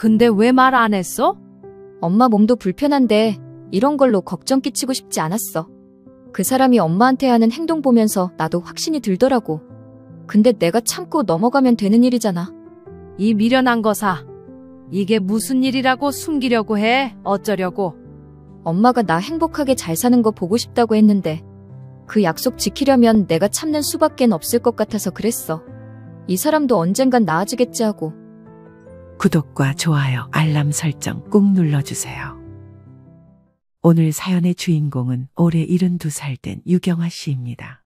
근데 왜 말 안 했어? 엄마 몸도 불편한데 이런 걸로 걱정 끼치고 싶지 않았어. 그 사람이 엄마한테 하는 행동 보면서 나도 확신이 들더라고. 근데 내가 참고 넘어가면 되는 일이잖아. 이 미련한 거사. 이게 무슨 일이라고 숨기려고 해? 어쩌려고? 엄마가 나 행복하게 잘 사는 거 보고 싶다고 했는데 그 약속 지키려면 내가 참는 수밖엔 없을 것 같아서 그랬어. 이 사람도 언젠간 나아지겠지 하고. 구독과 좋아요, 알람 설정 꾹 눌러주세요. 오늘 사연의 주인공은 올해 72살 된 유경아 씨입니다.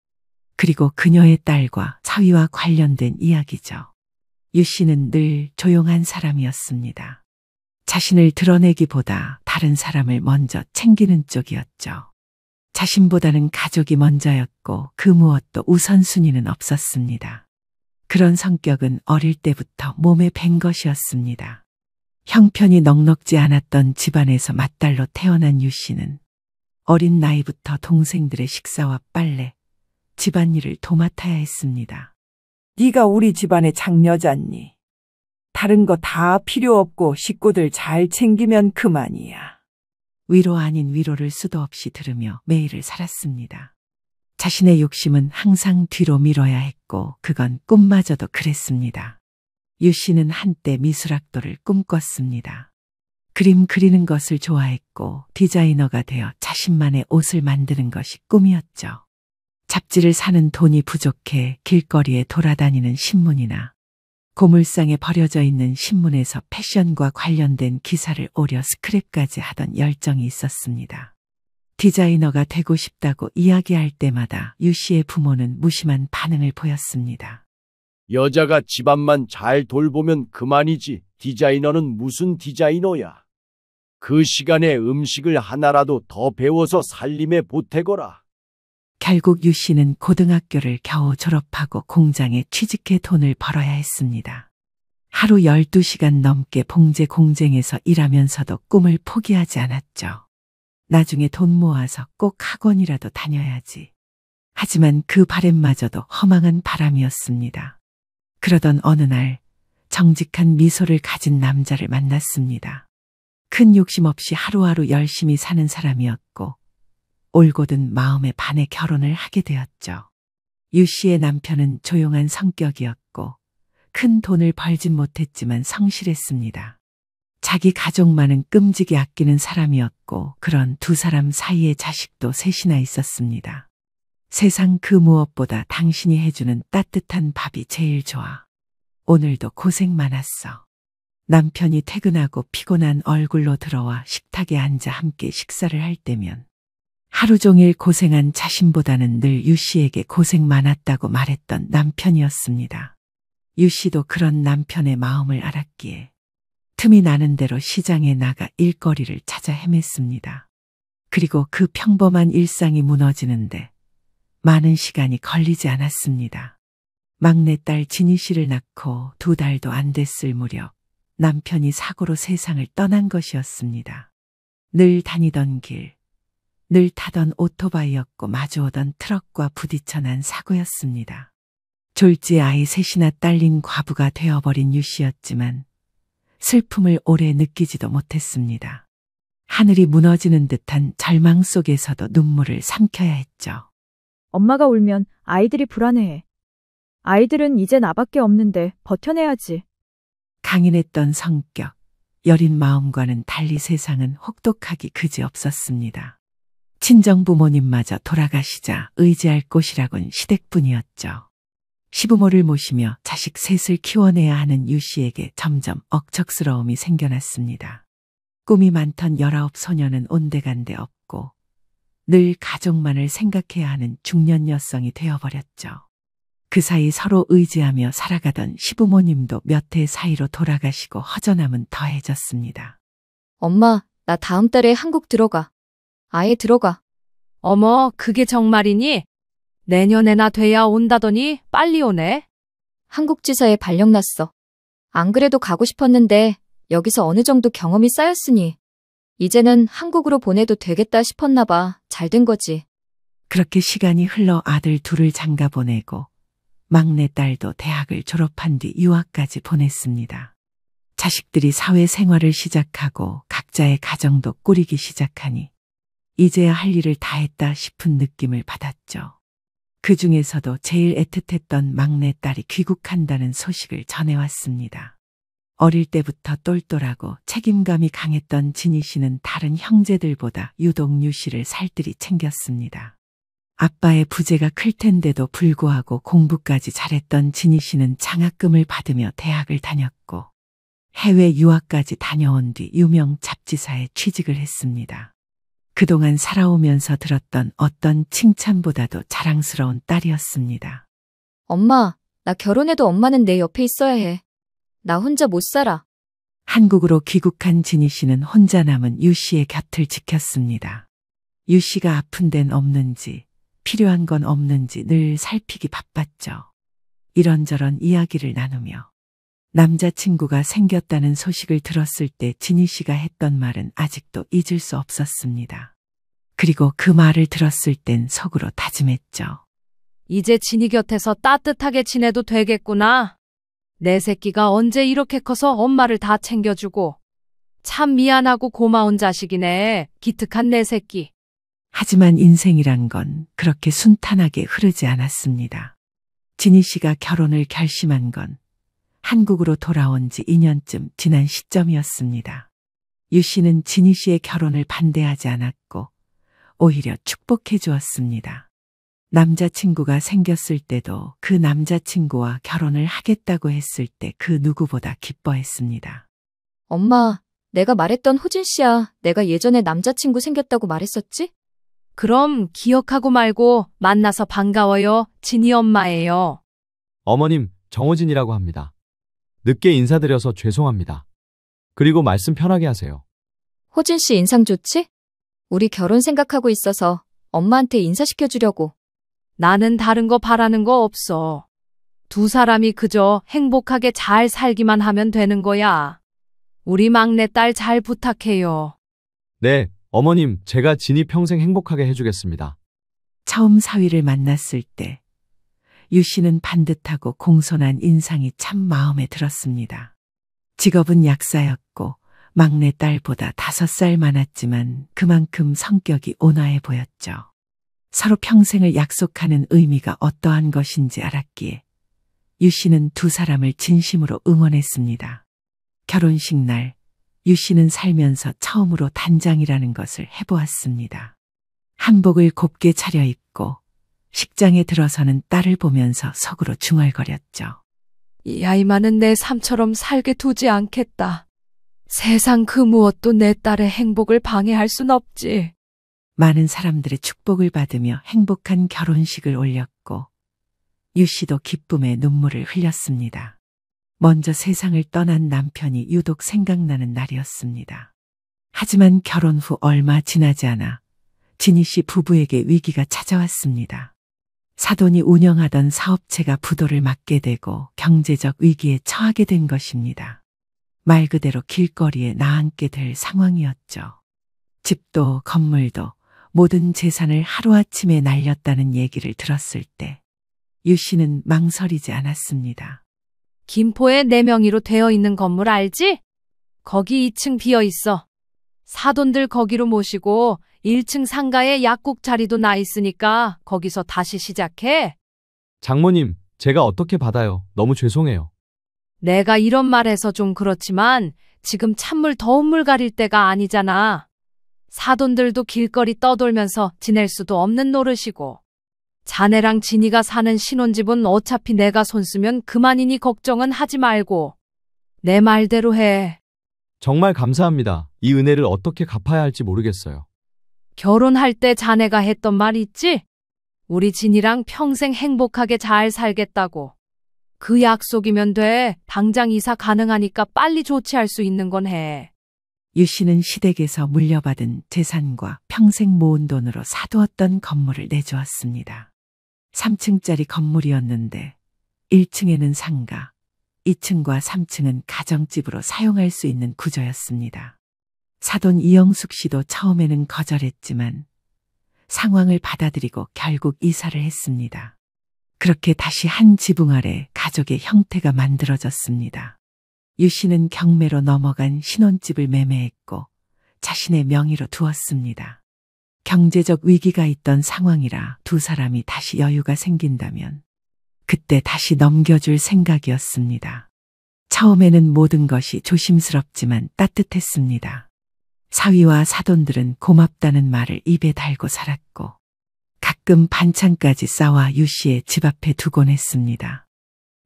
그리고 그녀의 딸과 사위와 관련된 이야기죠. 유 씨는 늘 조용한 사람이었습니다. 자신을 드러내기보다 다른 사람을 먼저 챙기는 쪽이었죠. 자신보다는 가족이 먼저였고 그 무엇도 우선순위는 없었습니다. 그런 성격은 어릴 때부터 몸에 밴 것이었습니다. 형편이 넉넉지 않았던 집안에서 맏딸로 태어난 유 씨는 어린 나이부터 동생들의 식사와 빨래, 집안일을 도맡아야 했습니다. 네가 우리 집안의 장여자니. 다른 거 다 필요 없고 식구들 잘 챙기면 그만이야. 위로 아닌 위로를 수도 없이 들으며 매일을 살았습니다. 자신의 욕심은 항상 뒤로 미뤄야 했고 그건 꿈마저도 그랬습니다. 유 씨는 한때 미술학도를 꿈꿨습니다. 그림 그리는 것을 좋아했고 디자이너가 되어 자신만의 옷을 만드는 것이 꿈이었죠. 잡지를 사는 돈이 부족해 길거리에 돌아다니는 신문이나 고물상에 버려져 있는 신문에서 패션과 관련된 기사를 오려 스크랩까지 하던 열정이 있었습니다. 디자이너가 되고 싶다고 이야기할 때마다 유 씨의 부모는 무심한 반응을 보였습니다. 여자가 집안만 잘 돌보면 그만이지. 디자이너는 무슨 디자이너야. 그 시간에 음식을 하나라도 더 배워서 살림에 보태거라. 결국 유 씨는 고등학교를 겨우 졸업하고 공장에 취직해 돈을 벌어야 했습니다. 하루 12시간 넘게 봉제 공장에서 일하면서도 꿈을 포기하지 않았죠. 나중에 돈 모아서 꼭 학원이라도 다녀야지. 하지만 그 바람마저도 허망한 바람이었습니다. 그러던 어느 날 정직한 미소를 가진 남자를 만났습니다. 큰 욕심 없이 하루하루 열심히 사는 사람이었고 올곧은 마음에 반해 결혼을 하게 되었죠. 유 씨의 남편은 조용한 성격이었고 큰 돈을 벌진 못했지만 성실했습니다. 자기 가족만은 끔찍이 아끼는 사람이었고 그런 두 사람 사이에 자식도 셋이나 있었습니다. 세상 그 무엇보다 당신이 해주는 따뜻한 밥이 제일 좋아. 오늘도 고생 많았어. 남편이 퇴근하고 피곤한 얼굴로 들어와 식탁에 앉아 함께 식사를 할 때면 하루 종일 고생한 자신보다는 늘 유 씨에게 고생 많았다고 말했던 남편이었습니다. 유 씨도 그런 남편의 마음을 알았기에 틈이 나는 대로 시장에 나가 일거리를 찾아 헤맸습니다. 그리고 그 평범한 일상이 무너지는데 많은 시간이 걸리지 않았습니다. 막내딸 진희 씨를 낳고 2달도 안 됐을 무렵 남편이 사고로 세상을 떠난 것이었습니다. 늘 다니던 길, 늘 타던 오토바이였고 마주오던 트럭과 부딪혀 난 사고였습니다. 졸지 아이 셋이나 딸린 과부가 되어버린 유 씨였지만 슬픔을 오래 느끼지도 못했습니다. 하늘이 무너지는 듯한 절망 속에서도 눈물을 삼켜야 했죠. 엄마가 울면 아이들이 불안해해. 아이들은 이제 나밖에 없는데 버텨내야지. 강인했던 성격, 여린 마음과는 달리 세상은 혹독하기 그지없었습니다. 친정부모님마저 돌아가시자 의지할 곳이라곤 시댁뿐이었죠. 시부모를 모시며 자식 셋을 키워내야 하는 유 씨에게 점점 억척스러움이 생겨났습니다. 꿈이 많던 19소녀는 온데간데 없고 늘 가족만을 생각해야 하는 중년 여성이 되어버렸죠. 그 사이 서로 의지하며 살아가던 시부모님도 몇 해 사이로 돌아가시고 허전함은 더해졌습니다. 엄마, 나 다음 달에 한국 들어가. 아예 들어가. 어머, 그게 정말이니? 내년에나 돼야 온다더니 빨리 오네. 한국지사에 발령 났어. 안 그래도 가고 싶었는데 여기서 어느 정도 경험이 쌓였으니 이제는 한국으로 보내도 되겠다 싶었나 봐. 잘 된 거지. 그렇게 시간이 흘러 아들 둘을 장가 보내고 막내딸도 대학을 졸업한 뒤 유학까지 보냈습니다. 자식들이 사회생활을 시작하고 각자의 가정도 꾸리기 시작하니 이제야 할 일을 다 했다 싶은 느낌을 받았죠. 그 중에서도 제일 애틋했던 막내딸이 귀국한다는 소식을 전해왔습니다. 어릴 때부터 똘똘하고 책임감이 강했던 진희 씨는 다른 형제들보다 유독 유 씨를 살뜰히 챙겼습니다. 아빠의 부재가 클 텐데도 불구하고 공부까지 잘했던 진희 씨는 장학금을 받으며 대학을 다녔고 해외 유학까지 다녀온 뒤 유명 잡지사에 취직을 했습니다. 그동안 살아오면서 들었던 어떤 칭찬보다도 자랑스러운 딸이었습니다. 엄마, 나 결혼해도 엄마는 내 옆에 있어야 해. 나 혼자 못 살아. 한국으로 귀국한 진희 씨는 혼자 남은 유 씨의 곁을 지켰습니다. 유 씨가 아픈 데는 없는지, 필요한 건 없는지 늘 살피기 바빴죠. 이런저런 이야기를 나누며 남자친구가 생겼다는 소식을 들었을 때 진희 씨가 했던 말은 아직도 잊을 수 없었습니다. 그리고 그 말을 들었을 땐 속으로 다짐했죠. 이제 진이 곁에서 따뜻하게 지내도 되겠구나. 내 새끼가 언제 이렇게 커서 엄마를 다 챙겨주고. 참 미안하고 고마운 자식이네. 기특한 내 새끼. 하지만 인생이란 건 그렇게 순탄하게 흐르지 않았습니다. 진희 씨가 결혼을 결심한 건 한국으로 돌아온 지 2년쯤 지난 시점이었습니다. 유 씨는 진희 씨의 결혼을 반대하지 않았고 오히려 축복해 주었습니다. 남자친구가 생겼을 때도 그 남자친구와 결혼을 하겠다고 했을 때 그 누구보다 기뻐했습니다. 엄마, 내가 말했던 호진 씨야. 내가 예전에 남자친구 생겼다고 말했었지? 그럼 기억하고 말고 만나서 반가워요. 진이 엄마예요. 어머님, 정호진이라고 합니다. 늦게 인사드려서 죄송합니다. 그리고 말씀 편하게 하세요. 호진 씨 인상 좋지? 우리 결혼 생각하고 있어서 엄마한테 인사시켜주려고. 나는 다른 거 바라는 거 없어. 두 사람이 그저 행복하게 잘 살기만 하면 되는 거야. 우리 막내딸 잘 부탁해요. 네, 어머님, 제가 진이 평생 행복하게 해주겠습니다. 처음 사위를 만났을 때 유 씨는 반듯하고 공손한 인상이 참 마음에 들었습니다. 직업은 약사였고 막내딸보다 5살 많았지만 그만큼 성격이 온화해 보였죠. 서로 평생을 약속하는 의미가 어떠한 것인지 알았기에 유 씨는 두 사람을 진심으로 응원했습니다. 결혼식 날 유 씨는 살면서 처음으로 단장이라는 것을 해보았습니다. 한복을 곱게 차려입고 식장에 들어서는 딸을 보면서 속으로 중얼거렸죠. 이 아이만은 내 삶처럼 살게 두지 않겠다. 세상 그 무엇도 내 딸의 행복을 방해할 순 없지. 많은 사람들의 축복을 받으며 행복한 결혼식을 올렸고 유 씨도 기쁨의 눈물을 흘렸습니다. 먼저 세상을 떠난 남편이 유독 생각나는 날이었습니다. 하지만 결혼 후 얼마 지나지 않아 진희 씨 부부에게 위기가 찾아왔습니다. 사돈이 운영하던 사업체가 부도를 맞게 되고 경제적 위기에 처하게 된 것입니다. 말 그대로 길거리에 나앉게 될 상황이었죠. 집도 건물도 모든 재산을 하루아침에 날렸다는 얘기를 들었을 때 유 씨는 망설이지 않았습니다. 김포에 내 명의로 되어 있는 건물 알지? 거기 2층 비어 있어. 사돈들 거기로 모시고 1층 상가에 약국 자리도 나 있으니까 거기서 다시 시작해. 장모님, 제가 어떻게 받아요? 너무 죄송해요. 내가 이런 말 해서 좀 그렇지만 지금 찬물 더운 물 가릴 때가 아니잖아. 사돈들도 길거리 떠돌면서 지낼 수도 없는 노릇이고. 자네랑 진이가 사는 신혼집은 어차피 내가 손 쓰면 그만이니 걱정은 하지 말고. 내 말대로 해. 정말 감사합니다. 이 은혜를 어떻게 갚아야 할지 모르겠어요. 결혼할 때 자네가 했던 말 있지? 우리 진이랑 평생 행복하게 잘 살겠다고. 그 약속이면 돼. 당장 이사 가능하니까 빨리 조치할 수 있는 건 해. 유 씨는 시댁에서 물려받은 재산과 평생 모은 돈으로 사두었던 건물을 내주었습니다. 3층짜리 건물이었는데 1층에는 상가, 2층과 3층은 가정집으로 사용할 수 있는 구조였습니다. 사돈 이영숙 씨도 처음에는 거절했지만 상황을 받아들이고 결국 이사를 했습니다. 그렇게 다시 한 지붕 아래 가족의 형태가 만들어졌습니다. 유 씨는 경매로 넘어간 신혼집을 매매했고 자신의 명의로 두었습니다. 경제적 위기가 있던 상황이라 두 사람이 다시 여유가 생긴다면 그때 다시 넘겨줄 생각이었습니다. 처음에는 모든 것이 조심스럽지만 따뜻했습니다. 사위와 사돈들은 고맙다는 말을 입에 달고 살았고 가끔 반찬까지 싸와 유 씨의 집 앞에 두곤 했습니다.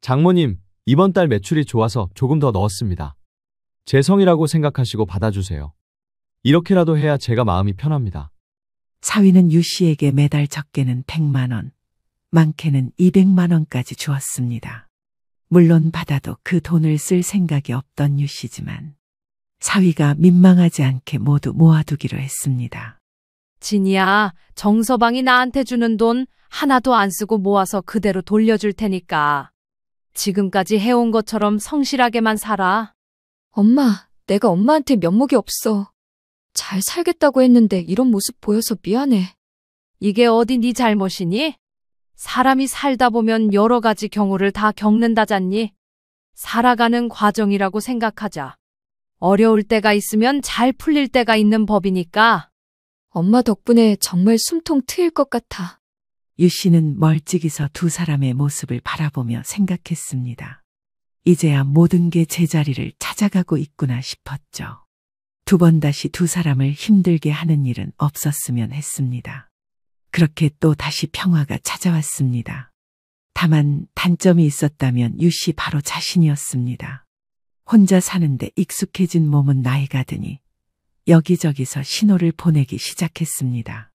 장모님, 이번 달 매출이 좋아서 조금 더 넣었습니다. 제 성이라고 생각하시고 받아주세요. 이렇게라도 해야 제가 마음이 편합니다. 사위는 유 씨에게 매달 적게는 100만 원, 많게는 200만 원까지 주었습니다. 물론 받아도 그 돈을 쓸 생각이 없던 유 씨지만 사위가 민망하지 않게 모두 모아두기로 했습니다. 진이야, 정서방이 나한테 주는 돈 하나도 안 쓰고 모아서 그대로 돌려줄 테니까. 지금까지 해온 것처럼 성실하게만 살아. 엄마, 내가 엄마한테 면목이 없어. 잘 살겠다고 했는데 이런 모습 보여서 미안해. 이게 어디 네 잘못이니? 사람이 살다 보면 여러 가지 경우를 다 겪는다잖니. 살아가는 과정이라고 생각하자. 어려울 때가 있으면 잘 풀릴 때가 있는 법이니까. 엄마 덕분에 정말 숨통 트일 것 같아. 유 씨는 멀찍이 서 두 사람의 모습을 바라보며 생각했습니다. 이제야 모든 게 제자리를 찾아가고 있구나 싶었죠. 두 번 다시 두 사람을 힘들게 하는 일은 없었으면 했습니다. 그렇게 또 다시 평화가 찾아왔습니다. 다만 단점이 있었다면 유 씨 바로 자신이었습니다. 혼자 사는데 익숙해진 몸은 나이가 드니 여기저기서 신호를 보내기 시작했습니다.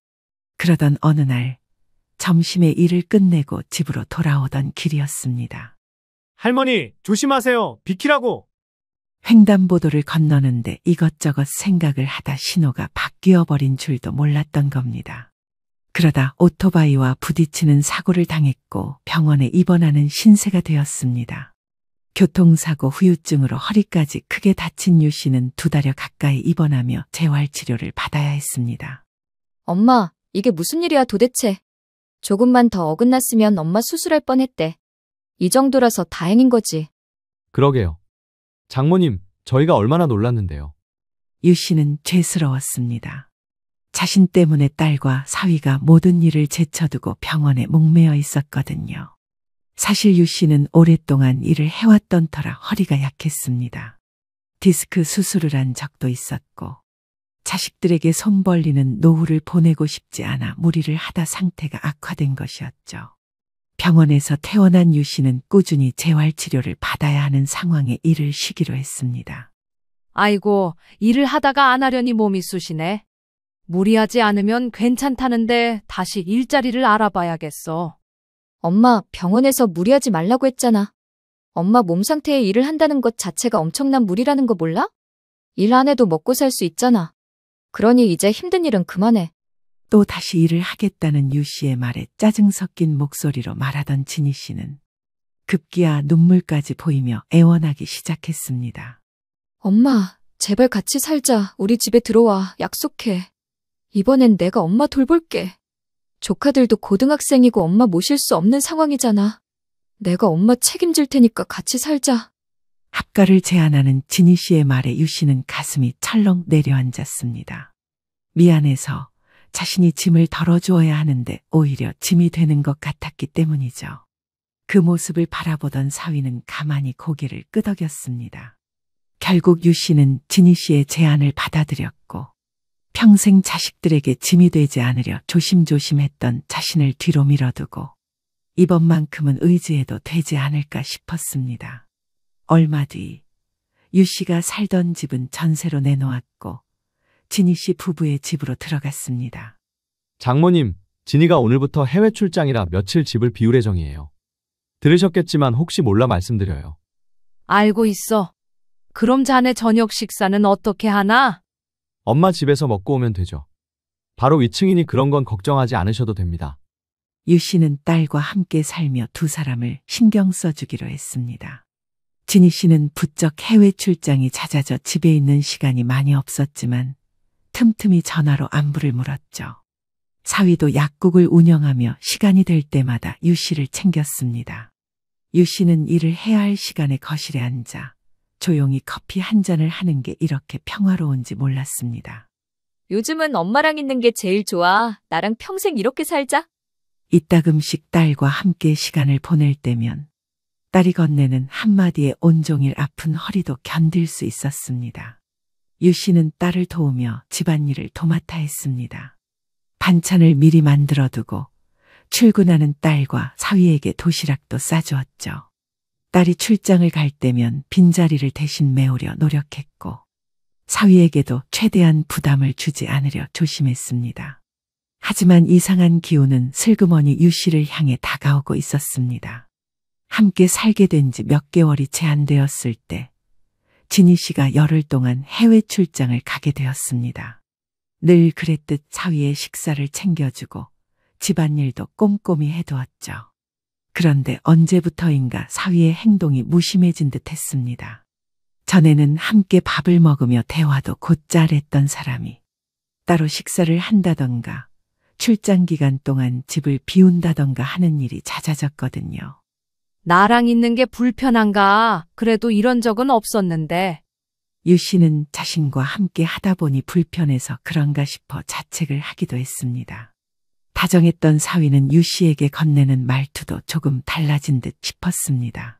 그러던 어느 날 점심에 일을 끝내고 집으로 돌아오던 길이었습니다. 할머니, 조심하세요. 비키라고. 횡단보도를 건너는데 이것저것 생각을 하다 신호가 바뀌어 버린 줄도 몰랐던 겁니다. 그러다 오토바이와 부딪히는 사고를 당했고 병원에 입원하는 신세가 되었습니다. 교통사고 후유증으로 허리까지 크게 다친 유 씨는 2달여 가까이 입원하며 재활치료를 받아야 했습니다. 엄마, 이게 무슨 일이야 도대체. 조금만 더 어긋났으면 엄마 수술할 뻔했대. 이 정도라서 다행인 거지. 그러게요. 장모님, 저희가 얼마나 놀랐는데요. 유 씨는 죄스러웠습니다. 자신 때문에 딸과 사위가 모든 일을 제쳐두고 병원에 목매어 있었거든요. 사실 유 씨는 오랫동안 일을 해왔던 터라 허리가 약했습니다. 디스크 수술을 한 적도 있었고 자식들에게 손 벌리는 노후를 보내고 싶지 않아 무리를 하다 상태가 악화된 것이었죠. 병원에서 퇴원한 유 씨는 꾸준히 재활치료를 받아야 하는 상황에 일을 쉬기로 했습니다. 아이고, 일을 하다가 안 하려니 몸이 쑤시네. 무리하지 않으면 괜찮다는데 다시 일자리를 알아봐야겠어. 엄마, 병원에서 무리하지 말라고 했잖아. 엄마 몸 상태에 일을 한다는 것 자체가 엄청난 무리라는 거 몰라? 일 안 해도 먹고 살 수 있잖아. 그러니 이제 힘든 일은 그만해. 또 다시 일을 하겠다는 유 씨의 말에 짜증 섞인 목소리로 말하던 진희 씨는 급기야 눈물까지 보이며 애원하기 시작했습니다. 엄마, 제발 같이 살자. 우리 집에 들어와. 약속해. 이번엔 내가 엄마 돌볼게. 조카들도 고등학생이고 엄마 모실 수 없는 상황이잖아. 내가 엄마 책임질 테니까 같이 살자. 합가를 제안하는 진희 씨의 말에 유 씨는 가슴이 철렁 내려앉았습니다. 미안해서 자신이 짐을 덜어주어야 하는데 오히려 짐이 되는 것 같았기 때문이죠. 그 모습을 바라보던 사위는 가만히 고개를 끄덕였습니다. 결국 유 씨는 진희 씨의 제안을 받아들였고 평생 자식들에게 짐이 되지 않으려 조심조심했던 자신을 뒤로 밀어두고 이번만큼은 의지해도 되지 않을까 싶었습니다. 얼마 뒤 유 씨가 살던 집은 전세로 내놓았고 진희 씨 부부의 집으로 들어갔습니다. 장모님, 진이가 오늘부터 해외 출장이라 며칠 집을 비울 예정이에요. 들으셨겠지만 혹시 몰라 말씀드려요. 알고 있어. 그럼 자네 저녁 식사는 어떻게 하나? 엄마 집에서 먹고 오면 되죠. 바로 위층이니 그런 건 걱정하지 않으셔도 됩니다. 유 씨는 딸과 함께 살며 두 사람을 신경 써주기로 했습니다. 진희 씨는 부쩍 해외 출장이 잦아져 집에 있는 시간이 많이 없었지만 틈틈이 전화로 안부를 물었죠. 사위도 약국을 운영하며 시간이 될 때마다 유 씨를 챙겼습니다. 유 씨는 일을 해야 할 시간에 거실에 앉아 조용히 커피 한 잔을 하는 게 이렇게 평화로운지 몰랐습니다. 요즘은 엄마랑 있는 게 제일 좋아. 나랑 평생 이렇게 살자. 이따금씩 딸과 함께 시간을 보낼 때면 딸이 건네는 한마디에 온종일 아픈 허리도 견딜 수 있었습니다. 유 씨는 딸을 도우며 집안일을 도맡아 했습니다. 반찬을 미리 만들어두고 출근하는 딸과 사위에게 도시락도 싸주었죠. 딸이 출장을 갈 때면 빈자리를 대신 메우려 노력했고 사위에게도 최대한 부담을 주지 않으려 조심했습니다. 하지만 이상한 기운은 슬그머니 유 씨를 향해 다가오고 있었습니다. 함께 살게 된 지 몇 개월이 채 안 되었을 때 진희 씨가 열흘 동안 해외 출장을 가게 되었습니다. 늘 그랬듯 사위의 식사를 챙겨주고 집안일도 꼼꼼히 해두었죠. 그런데 언제부터인가 사위의 행동이 무심해진 듯 했습니다. 전에는 함께 밥을 먹으며 대화도 곧잘 했던 사람이 따로 식사를 한다던가 출장 기간 동안 집을 비운다던가 하는 일이 잦아졌거든요. 나랑 있는 게 불편한가? 그래도 이런 적은 없었는데. 유 씨는 자신과 함께 하다 보니 불편해서 그런가 싶어 자책을 하기도 했습니다. 다정했던 사위는 유 씨에게 건네는 말투도 조금 달라진 듯 싶었습니다.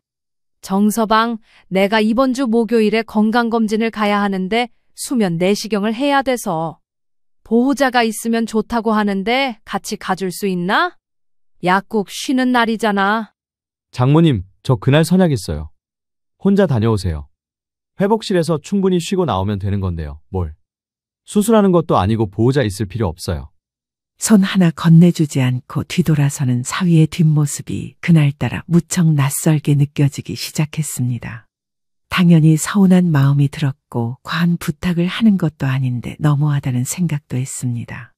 정서방, 내가 이번 주 목요일에 건강검진을 가야 하는데 수면 내시경을 해야 돼서 보호자가 있으면 좋다고 하는데 같이 가줄 수 있나? 약국 쉬는 날이잖아. 장모님, 저 그날 선약 있어요. 혼자 다녀오세요. 회복실에서 충분히 쉬고 나오면 되는 건데요. 뭘? 수술하는 것도 아니고 보호자 있을 필요 없어요. 손 하나 건네주지 않고 뒤돌아서는 사위의 뒷모습이 그날따라 무척 낯설게 느껴지기 시작했습니다. 당연히 서운한 마음이 들었고 과한 부탁을 하는 것도 아닌데 너무하다는 생각도 했습니다.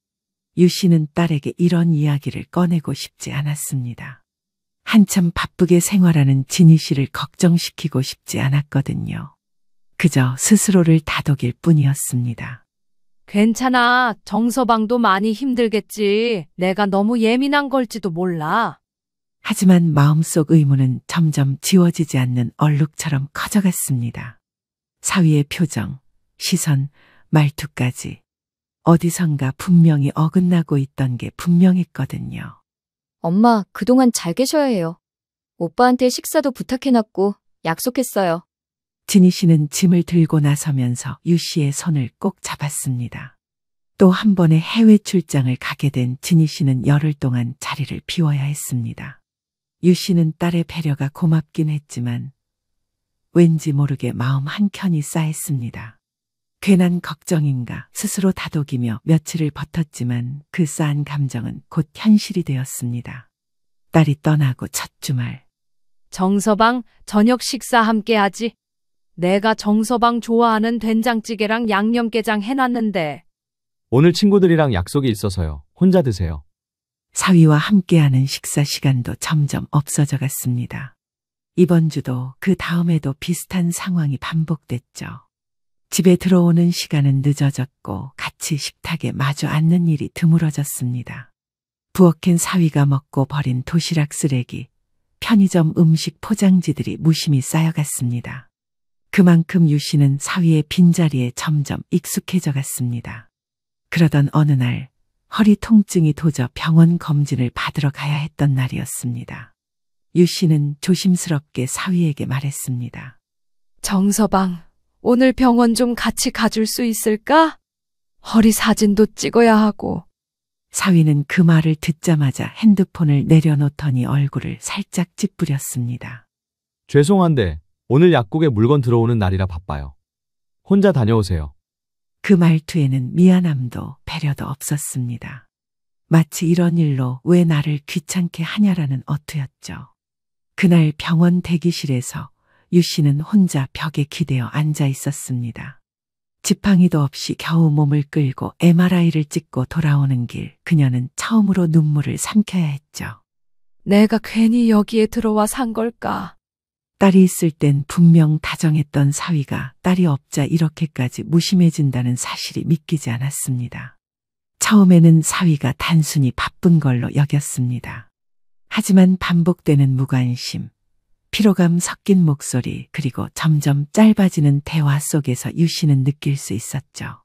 유 씨는 딸에게 이런 이야기를 꺼내고 싶지 않았습니다. 한참 바쁘게 생활하는 진희 씨를 걱정시키고 싶지 않았거든요. 그저 스스로를 다독일 뿐이었습니다. 괜찮아. 정서방도 많이 힘들겠지. 내가 너무 예민한 걸지도 몰라. 하지만 마음속 의문은 점점 지워지지 않는 얼룩처럼 커져갔습니다. 사위의 표정, 시선, 말투까지 어디선가 분명히 어긋나고 있던 게 분명했거든요. 엄마, 그동안 잘 계셔야 해요. 오빠한테 식사도 부탁해놨고 약속했어요. 진희 씨는 짐을 들고 나서면서 유 씨의 손을 꼭 잡았습니다. 또 한 번의 해외 출장을 가게 된 진희 씨는 열흘 동안 자리를 비워야 했습니다. 유 씨는 딸의 배려가 고맙긴 했지만 왠지 모르게 마음 한켠이 싸했습니다. 괜한 걱정인가 스스로 다독이며 며칠을 버텼지만 그 쌓은 감정은 곧 현실이 되었습니다. 딸이 떠나고 첫 주말. 정서방, 저녁 식사 함께 하지. 내가 정서방 좋아하는 된장찌개랑 양념게장 해놨는데. 오늘 친구들이랑 약속이 있어서요. 혼자 드세요. 사위와 함께하는 식사 시간도 점점 없어져 갔습니다. 이번 주도 그 다음에도 비슷한 상황이 반복됐죠. 집에 들어오는 시간은 늦어졌고 같이 식탁에 마주 앉는 일이 드물어졌습니다. 부엌엔 사위가 먹고 버린 도시락 쓰레기, 편의점 음식 포장지들이 무심히 쌓여갔습니다. 그만큼 유 씨는 사위의 빈자리에 점점 익숙해져 갔습니다. 그러던 어느 날 허리 통증이 도져 병원 검진을 받으러 가야 했던 날이었습니다. 유 씨는 조심스럽게 사위에게 말했습니다. 정서방, 오늘 병원 좀 같이 가줄 수 있을까? 허리 사진도 찍어야 하고. 사위는 그 말을 듣자마자 핸드폰을 내려놓더니 얼굴을 살짝 찌푸렸습니다. 죄송한데 오늘 약국에 물건 들어오는 날이라 바빠요. 혼자 다녀오세요. 그 말투에는 미안함도 배려도 없었습니다. 마치 이런 일로 왜 나를 귀찮게 하냐라는 어투였죠. 그날 병원 대기실에서 유 씨는 혼자 벽에 기대어 앉아 있었습니다. 지팡이도 없이 겨우 몸을 끌고 MRI를 찍고 돌아오는 길, 그녀는 처음으로 눈물을 삼켜야 했죠. 내가 괜히 여기에 들어와 산 걸까? 딸이 있을 땐 분명 다정했던 사위가 딸이 없자 이렇게까지 무심해진다는 사실이 믿기지 않았습니다. 처음에는 사위가 단순히 바쁜 걸로 여겼습니다. 하지만 반복되는 무관심, 피로감 섞인 목소리 그리고 점점 짧아지는 대화 속에서 유 씨는 느낄 수 있었죠.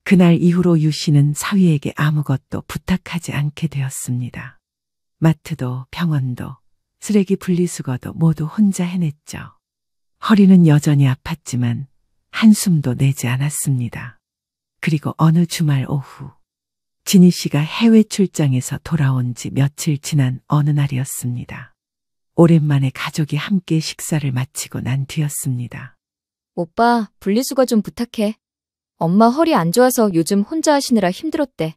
그날 이후로 유 씨는 사위에게 아무것도 부탁하지 않게 되었습니다. 마트도 병원도 쓰레기 분리수거도 모두 혼자 해냈죠. 허리는 여전히 아팠지만 한숨도 내지 않았습니다. 그리고 어느 주말 오후 진희 씨가 해외 출장에서 돌아온 지 며칠 지난 어느 날이었습니다. 오랜만에 가족이 함께 식사를 마치고 난 뒤였습니다. 오빠, 분리수거 좀 부탁해. 엄마 허리 안 좋아서 요즘 혼자 하시느라 힘들었대.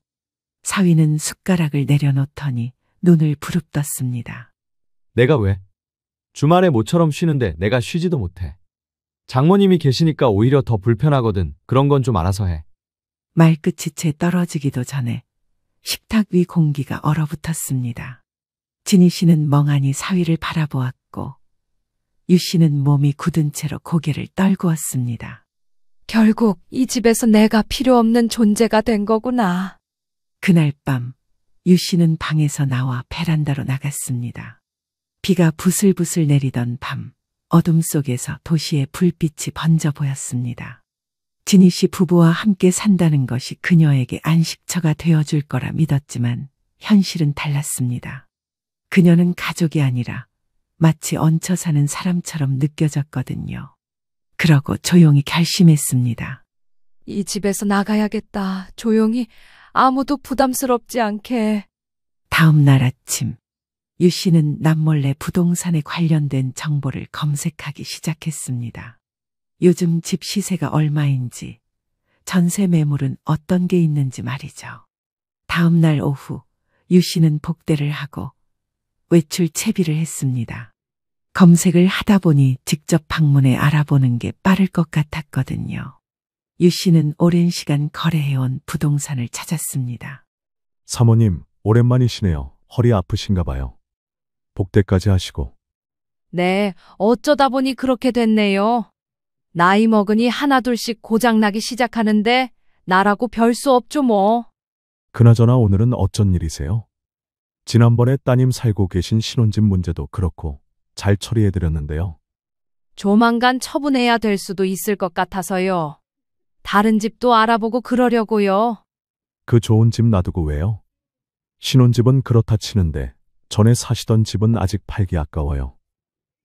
사위는 숟가락을 내려놓더니 눈을 부릅떴습니다. 내가 왜? 주말에 모처럼 쉬는데 내가 쉬지도 못해. 장모님이 계시니까 오히려 더 불편하거든. 그런 건 좀 알아서 해. 말끝이 채 떨어지기도 전에 식탁 위 공기가 얼어붙었습니다. 진희 씨는 멍하니 사위를 바라보았고 유 씨는 몸이 굳은 채로 고개를 떨구었습니다. 결국 이 집에서 내가 필요 없는 존재가 된 거구나. 그날 밤 유 씨는 방에서 나와 베란다로 나갔습니다. 비가 부슬부슬 내리던 밤 어둠 속에서 도시의 불빛이 번져 보였습니다. 진희 씨 부부와 함께 산다는 것이 그녀에게 안식처가 되어줄 거라 믿었지만 현실은 달랐습니다. 그녀는 가족이 아니라 마치 얹혀 사는 사람처럼 느껴졌거든요. 그러고 조용히 결심했습니다. 이 집에서 나가야겠다. 조용히 아무도 부담스럽지 않게. 다음 날 아침 유 씨는 남몰래 부동산에 관련된 정보를 검색하기 시작했습니다. 요즘 집 시세가 얼마인지, 전세 매물은 어떤 게 있는지 말이죠. 다음 날 오후 유 씨는 복대를 하고 외출 채비를 했습니다. 검색을 하다 보니 직접 방문해 알아보는 게 빠를 것 같았거든요. 유 씨는 오랜 시간 거래해온 부동산을 찾았습니다. 사모님, 오랜만이시네요. 허리 아프신가 봐요. 복대까지 하시고. 네, 어쩌다 보니 그렇게 됐네요. 나이 먹으니 하나둘씩 고장나기 시작하는데 나라고 별 수 없죠 뭐. 그나저나 오늘은 어쩐 일이세요? 지난번에 따님 살고 계신 신혼집 문제도 그렇고 잘 처리해드렸는데요. 조만간 처분해야 될 수도 있을 것 같아서요. 다른 집도 알아보고 그러려고요. 그 좋은 집 놔두고 왜요? 신혼집은 그렇다 치는데 전에 사시던 집은 아직 팔기 아까워요.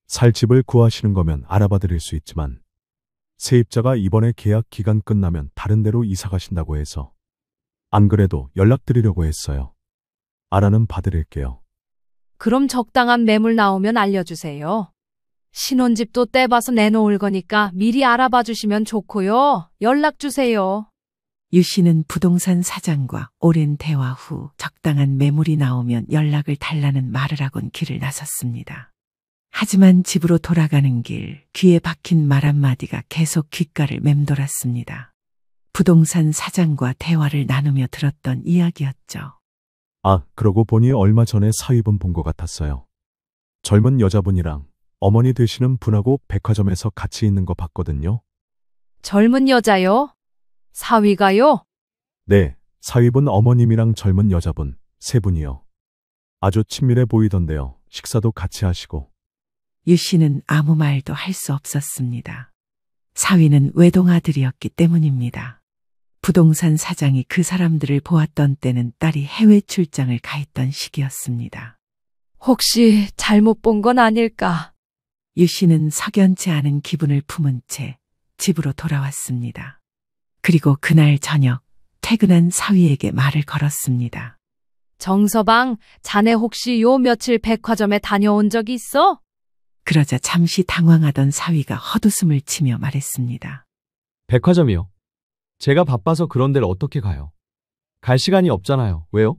살 집을 구하시는 거면 알아봐 드릴 수 있지만 세입자가 이번에 계약 기간 끝나면 다른 데로 이사 가신다고 해서 안 그래도 연락드리려고 했어요. 알아는 봐드릴게요. 그럼 적당한 매물 나오면 알려주세요. 신혼집도 떼봐서 내놓을 거니까 미리 알아봐 주시면 좋고요. 연락 주세요. 유 씨는 부동산 사장과 오랜 대화 후 적당한 매물이 나오면 연락을 달라는 말을 하곤 길을 나섰습니다. 하지만 집으로 돌아가는 길 귀에 박힌 말 한마디가 계속 귓가를 맴돌았습니다. 부동산 사장과 대화를 나누며 들었던 이야기였죠. 아, 그러고 보니 얼마 전에 사위분 본 것 같았어요. 젊은 여자분이랑 어머니 되시는 분하고 백화점에서 같이 있는 거 봤거든요. 젊은 여자요? 사위가요? 네, 사위분 어머님이랑 젊은 여자분 세 분이요. 아주 친밀해 보이던데요. 식사도 같이 하시고. 유 씨는 아무 말도 할 수 없었습니다. 사위는 외동아들이었기 때문입니다. 부동산 사장이 그 사람들을 보았던 때는 딸이 해외 출장을 가 있던 시기였습니다. 혹시 잘못 본 건 아닐까? 유 씨는 석연치 않은 기분을 품은 채 집으로 돌아왔습니다. 그리고 그날 저녁 퇴근한 사위에게 말을 걸었습니다. 정서방, 자네 혹시 요 며칠 백화점에 다녀온 적 있어? 그러자 잠시 당황하던 사위가 헛웃음을 치며 말했습니다. 백화점이요. 제가 바빠서 그런 데를 어떻게 가요? 갈 시간이 없잖아요. 왜요?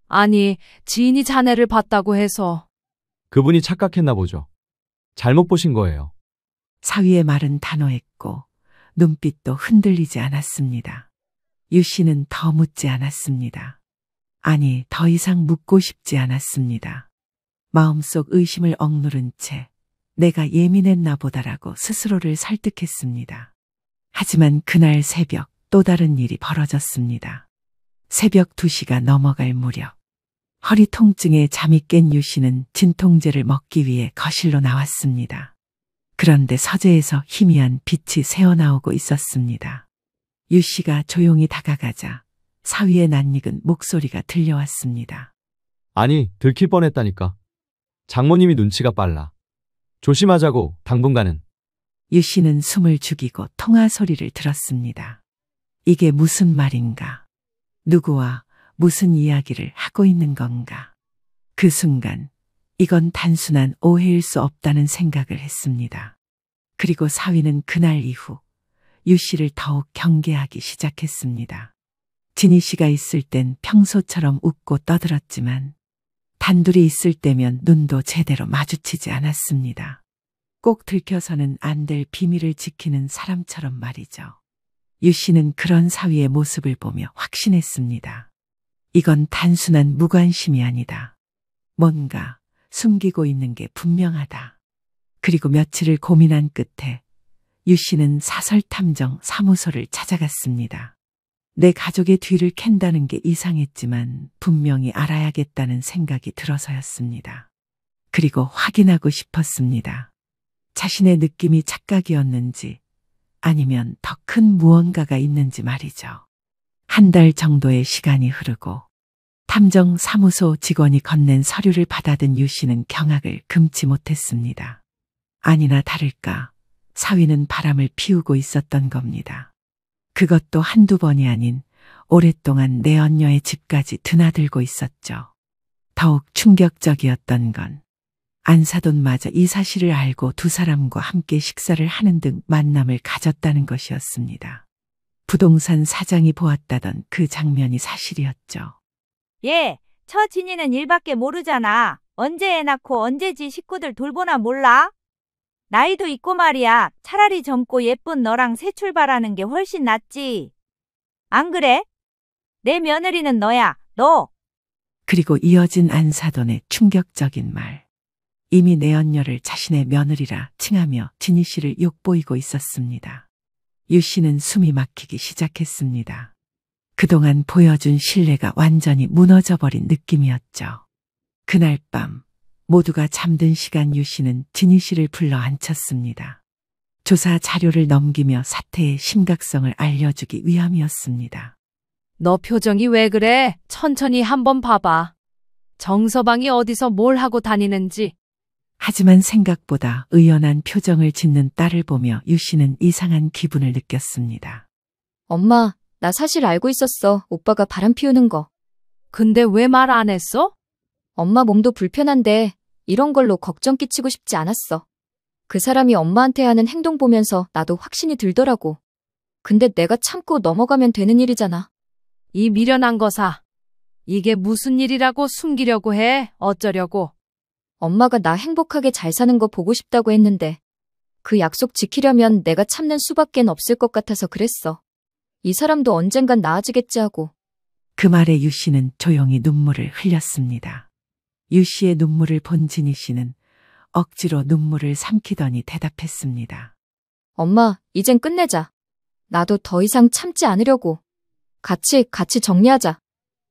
아니, 지인이 자네를 봤다고 해서. 그분이 착각했나 보죠. 잘못 보신 거예요. 사위의 말은 단호했고 눈빛도 흔들리지 않았습니다. 유 씨는 더 묻지 않았습니다. 아니, 더 이상 묻고 싶지 않았습니다. 마음속 의심을 억누른 채 내가 예민했나 보다라고 스스로를 설득했습니다. 하지만 그날 새벽 또 다른 일이 벌어졌습니다. 새벽 2시가 넘어갈 무렵 허리 통증에 잠이 깬 유 씨는 진통제를 먹기 위해 거실로 나왔습니다. 그런데 서재에서 희미한 빛이 새어나오고 있었습니다. 유 씨가 조용히 다가가자 사위의 낯익은 목소리가 들려왔습니다. 아니, 들킬 뻔했다니까. 장모님이 눈치가 빨라. 조심하자고, 당분간은. 유 씨는 숨을 죽이고 통화 소리를 들었습니다. 이게 무슨 말인가? 누구와 무슨 이야기를 하고 있는 건가? 그 순간 이건 단순한 오해일 수 없다는 생각을 했습니다. 그리고 사위는 그날 이후 유 씨를 더욱 경계하기 시작했습니다. 진희 씨가 있을 땐 평소처럼 웃고 떠들었지만 단둘이 있을 때면 눈도 제대로 마주치지 않았습니다. 꼭 들켜서는 안 될 비밀을 지키는 사람처럼 말이죠. 유 씨는 그런 사위의 모습을 보며 확신했습니다. 이건 단순한 무관심이 아니다. 뭔가 숨기고 있는 게 분명하다. 그리고 며칠을 고민한 끝에 유 씨는 사설탐정 사무소를 찾아갔습니다. 내 가족의 뒤를 캔다는 게 이상했지만 분명히 알아야겠다는 생각이 들어서였습니다. 그리고 확인하고 싶었습니다. 자신의 느낌이 착각이었는지 아니면 더 큰 무언가가 있는지 말이죠. 한 달 정도의 시간이 흐르고 탐정 사무소 직원이 건넨 서류를 받아든 유 씨는 경악을 금치 못했습니다. 아니나 다를까 사위는 바람을 피우고 있었던 겁니다. 그것도 한두 번이 아닌 오랫동안 내언녀의 집까지 드나들고 있었죠. 더욱 충격적이었던 건 안사돈마저 이 사실을 알고 두 사람과 함께 식사를 하는 등 만남을 가졌다는 것이었습니다. 부동산 사장이 보았다던 그 장면이 사실이었죠. 예, 처진이는 일밖에 모르잖아. 언제 애 낳고 언제 지 식구들 돌보나 몰라? 나이도 있고 말이야. 차라리 젊고 예쁜 너랑 새 출발하는 게 훨씬 낫지. 안 그래? 내 며느리는 너야, 너. 그리고 이어진 안사돈의 충격적인 말. 이미 내언녀를 자신의 며느리라 칭하며 진희 씨를 욕보이고 있었습니다. 유 씨는 숨이 막히기 시작했습니다. 그동안 보여준 신뢰가 완전히 무너져버린 느낌이었죠. 그날 밤 모두가 잠든 시간 유 씨는 진희 씨를 불러 앉혔습니다. 조사 자료를 넘기며 사태의 심각성을 알려주기 위함이었습니다. 너 표정이 왜 그래? 천천히 한번 봐봐. 정서방이 어디서 뭘 하고 다니는지. 하지만 생각보다 의연한 표정을 짓는 딸을 보며 유 씨는 이상한 기분을 느꼈습니다. 엄마, 나 사실 알고 있었어. 오빠가 바람 피우는 거. 근데 왜 말 안 했어? 엄마 몸도 불편한데 이런 걸로 걱정 끼치고 싶지 않았어. 그 사람이 엄마한테 하는 행동 보면서 나도 확신이 들더라고. 근데 내가 참고 넘어가면 되는 일이잖아. 이 미련한 거사. 이게 무슨 일이라고 숨기려고 해? 어쩌려고? 엄마가 나 행복하게 잘 사는 거 보고 싶다고 했는데 그 약속 지키려면 내가 참는 수밖엔 없을 것 같아서 그랬어. 이 사람도 언젠간 나아지겠지 하고. 그 말에 유 씨는 조용히 눈물을 흘렸습니다. 유 씨의 눈물을 본 진희 씨는 억지로 눈물을 삼키더니 대답했습니다. 엄마, 이젠 끝내자. 나도 더 이상 참지 않으려고. 같이 정리하자.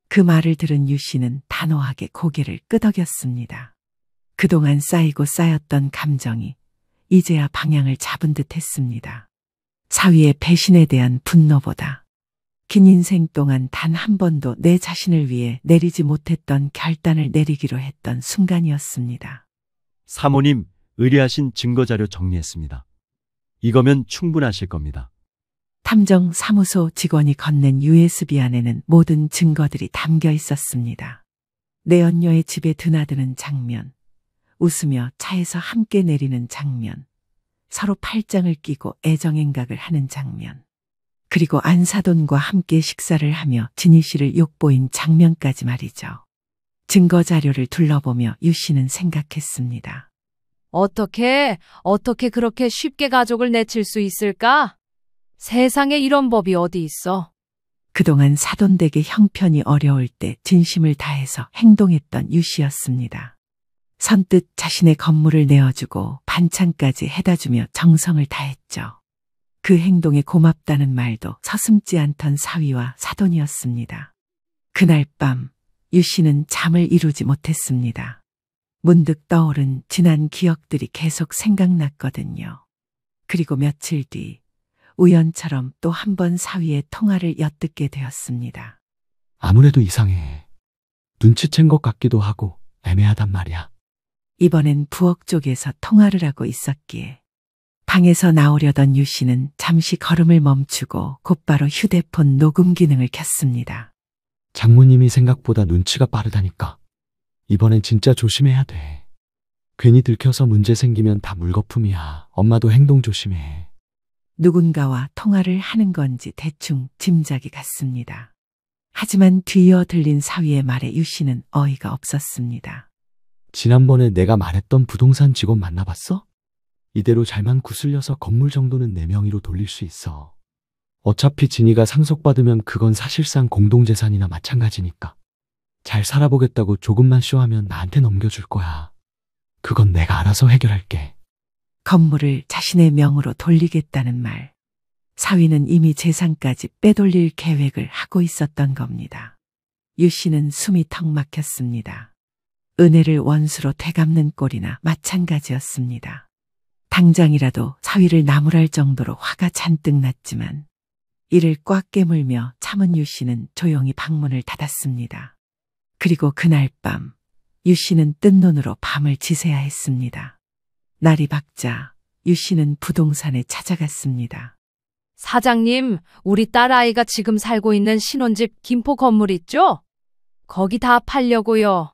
그 말을 들은 유 씨는 단호하게 고개를 끄덕였습니다. 그동안 쌓이고 쌓였던 감정이 이제야 방향을 잡은 듯 했습니다. 사위의 배신에 대한 분노보다 긴 인생 동안 단 한 번도 내 자신을 위해 내리지 못했던 결단을 내리기로 했던 순간이었습니다. 사모님, 의뢰하신 증거자료 정리했습니다. 이거면 충분하실 겁니다. 탐정 사무소 직원이 건넨 USB 안에는 모든 증거들이 담겨 있었습니다. 내언녀의 집에 드나드는 장면, 웃으며 차에서 함께 내리는 장면, 서로 팔짱을 끼고 애정행각을 하는 장면, 그리고 안사돈과 함께 식사를 하며 진희 씨를 욕보인 장면까지 말이죠. 증거 자료를 둘러보며 유 씨는 생각했습니다. 어떻게 그렇게 쉽게 가족을 내칠 수 있을까? 세상에 이런 법이 어디 있어? 그동안 사돈댁의 형편이 어려울 때 진심을 다해서 행동했던 유 씨였습니다. 선뜻 자신의 건물을 내어주고 반찬까지 해다주며 정성을 다했죠. 그 행동에 고맙다는 말도 서슴지 않던 사위와 사돈이었습니다. 그날 밤 유 씨는 잠을 이루지 못했습니다. 문득 떠오른 지난 기억들이 계속 생각났거든요. 그리고 며칠 뒤 우연처럼 또 한 번 사위의 통화를 엿듣게 되었습니다. 아무래도 이상해. 눈치챈 것 같기도 하고 애매하단 말이야. 이번엔 부엌 쪽에서 통화를 하고 있었기에 방에서 나오려던 유 씨는 잠시 걸음을 멈추고 곧바로 휴대폰 녹음 기능을 켰습니다. 장모님이 생각보다 눈치가 빠르다니까. 이번엔 진짜 조심해야 돼. 괜히 들켜서 문제 생기면 다 물거품이야. 엄마도 행동 조심해. 누군가와 통화를 하는 건지 대충 짐작이 갔습니다. 하지만 뒤이어 들린 사위의 말에 유 씨는 어이가 없었습니다. 지난번에 내가 말했던 부동산 직원 만나봤어? 이대로 잘만 구슬려서 건물 정도는 내 명의로 돌릴 수 있어. 어차피 진이가 상속받으면 그건 사실상 공동재산이나 마찬가지니까. 잘 살아보겠다고 조금만 쇼하면 나한테 넘겨줄 거야. 그건 내가 알아서 해결할게. 건물을 자신의 명으로 돌리겠다는 말. 사위는 이미 재산까지 빼돌릴 계획을 하고 있었던 겁니다. 유 씨는 숨이 턱 막혔습니다. 은혜를 원수로 되갚는 꼴이나 마찬가지였습니다. 당장이라도 사위를 나무랄 정도로 화가 잔뜩 났지만 이를 꽉 깨물며 참은 유 씨는 조용히 방문을 닫았습니다. 그리고 그날 밤 유 씨는 뜬 눈으로 밤을 지새야 했습니다. 날이 밝자 유 씨는 부동산에 찾아갔습니다. 사장님, 우리 딸아이가 지금 살고 있는 신혼집 김포 건물 있죠? 거기 다 팔려고요.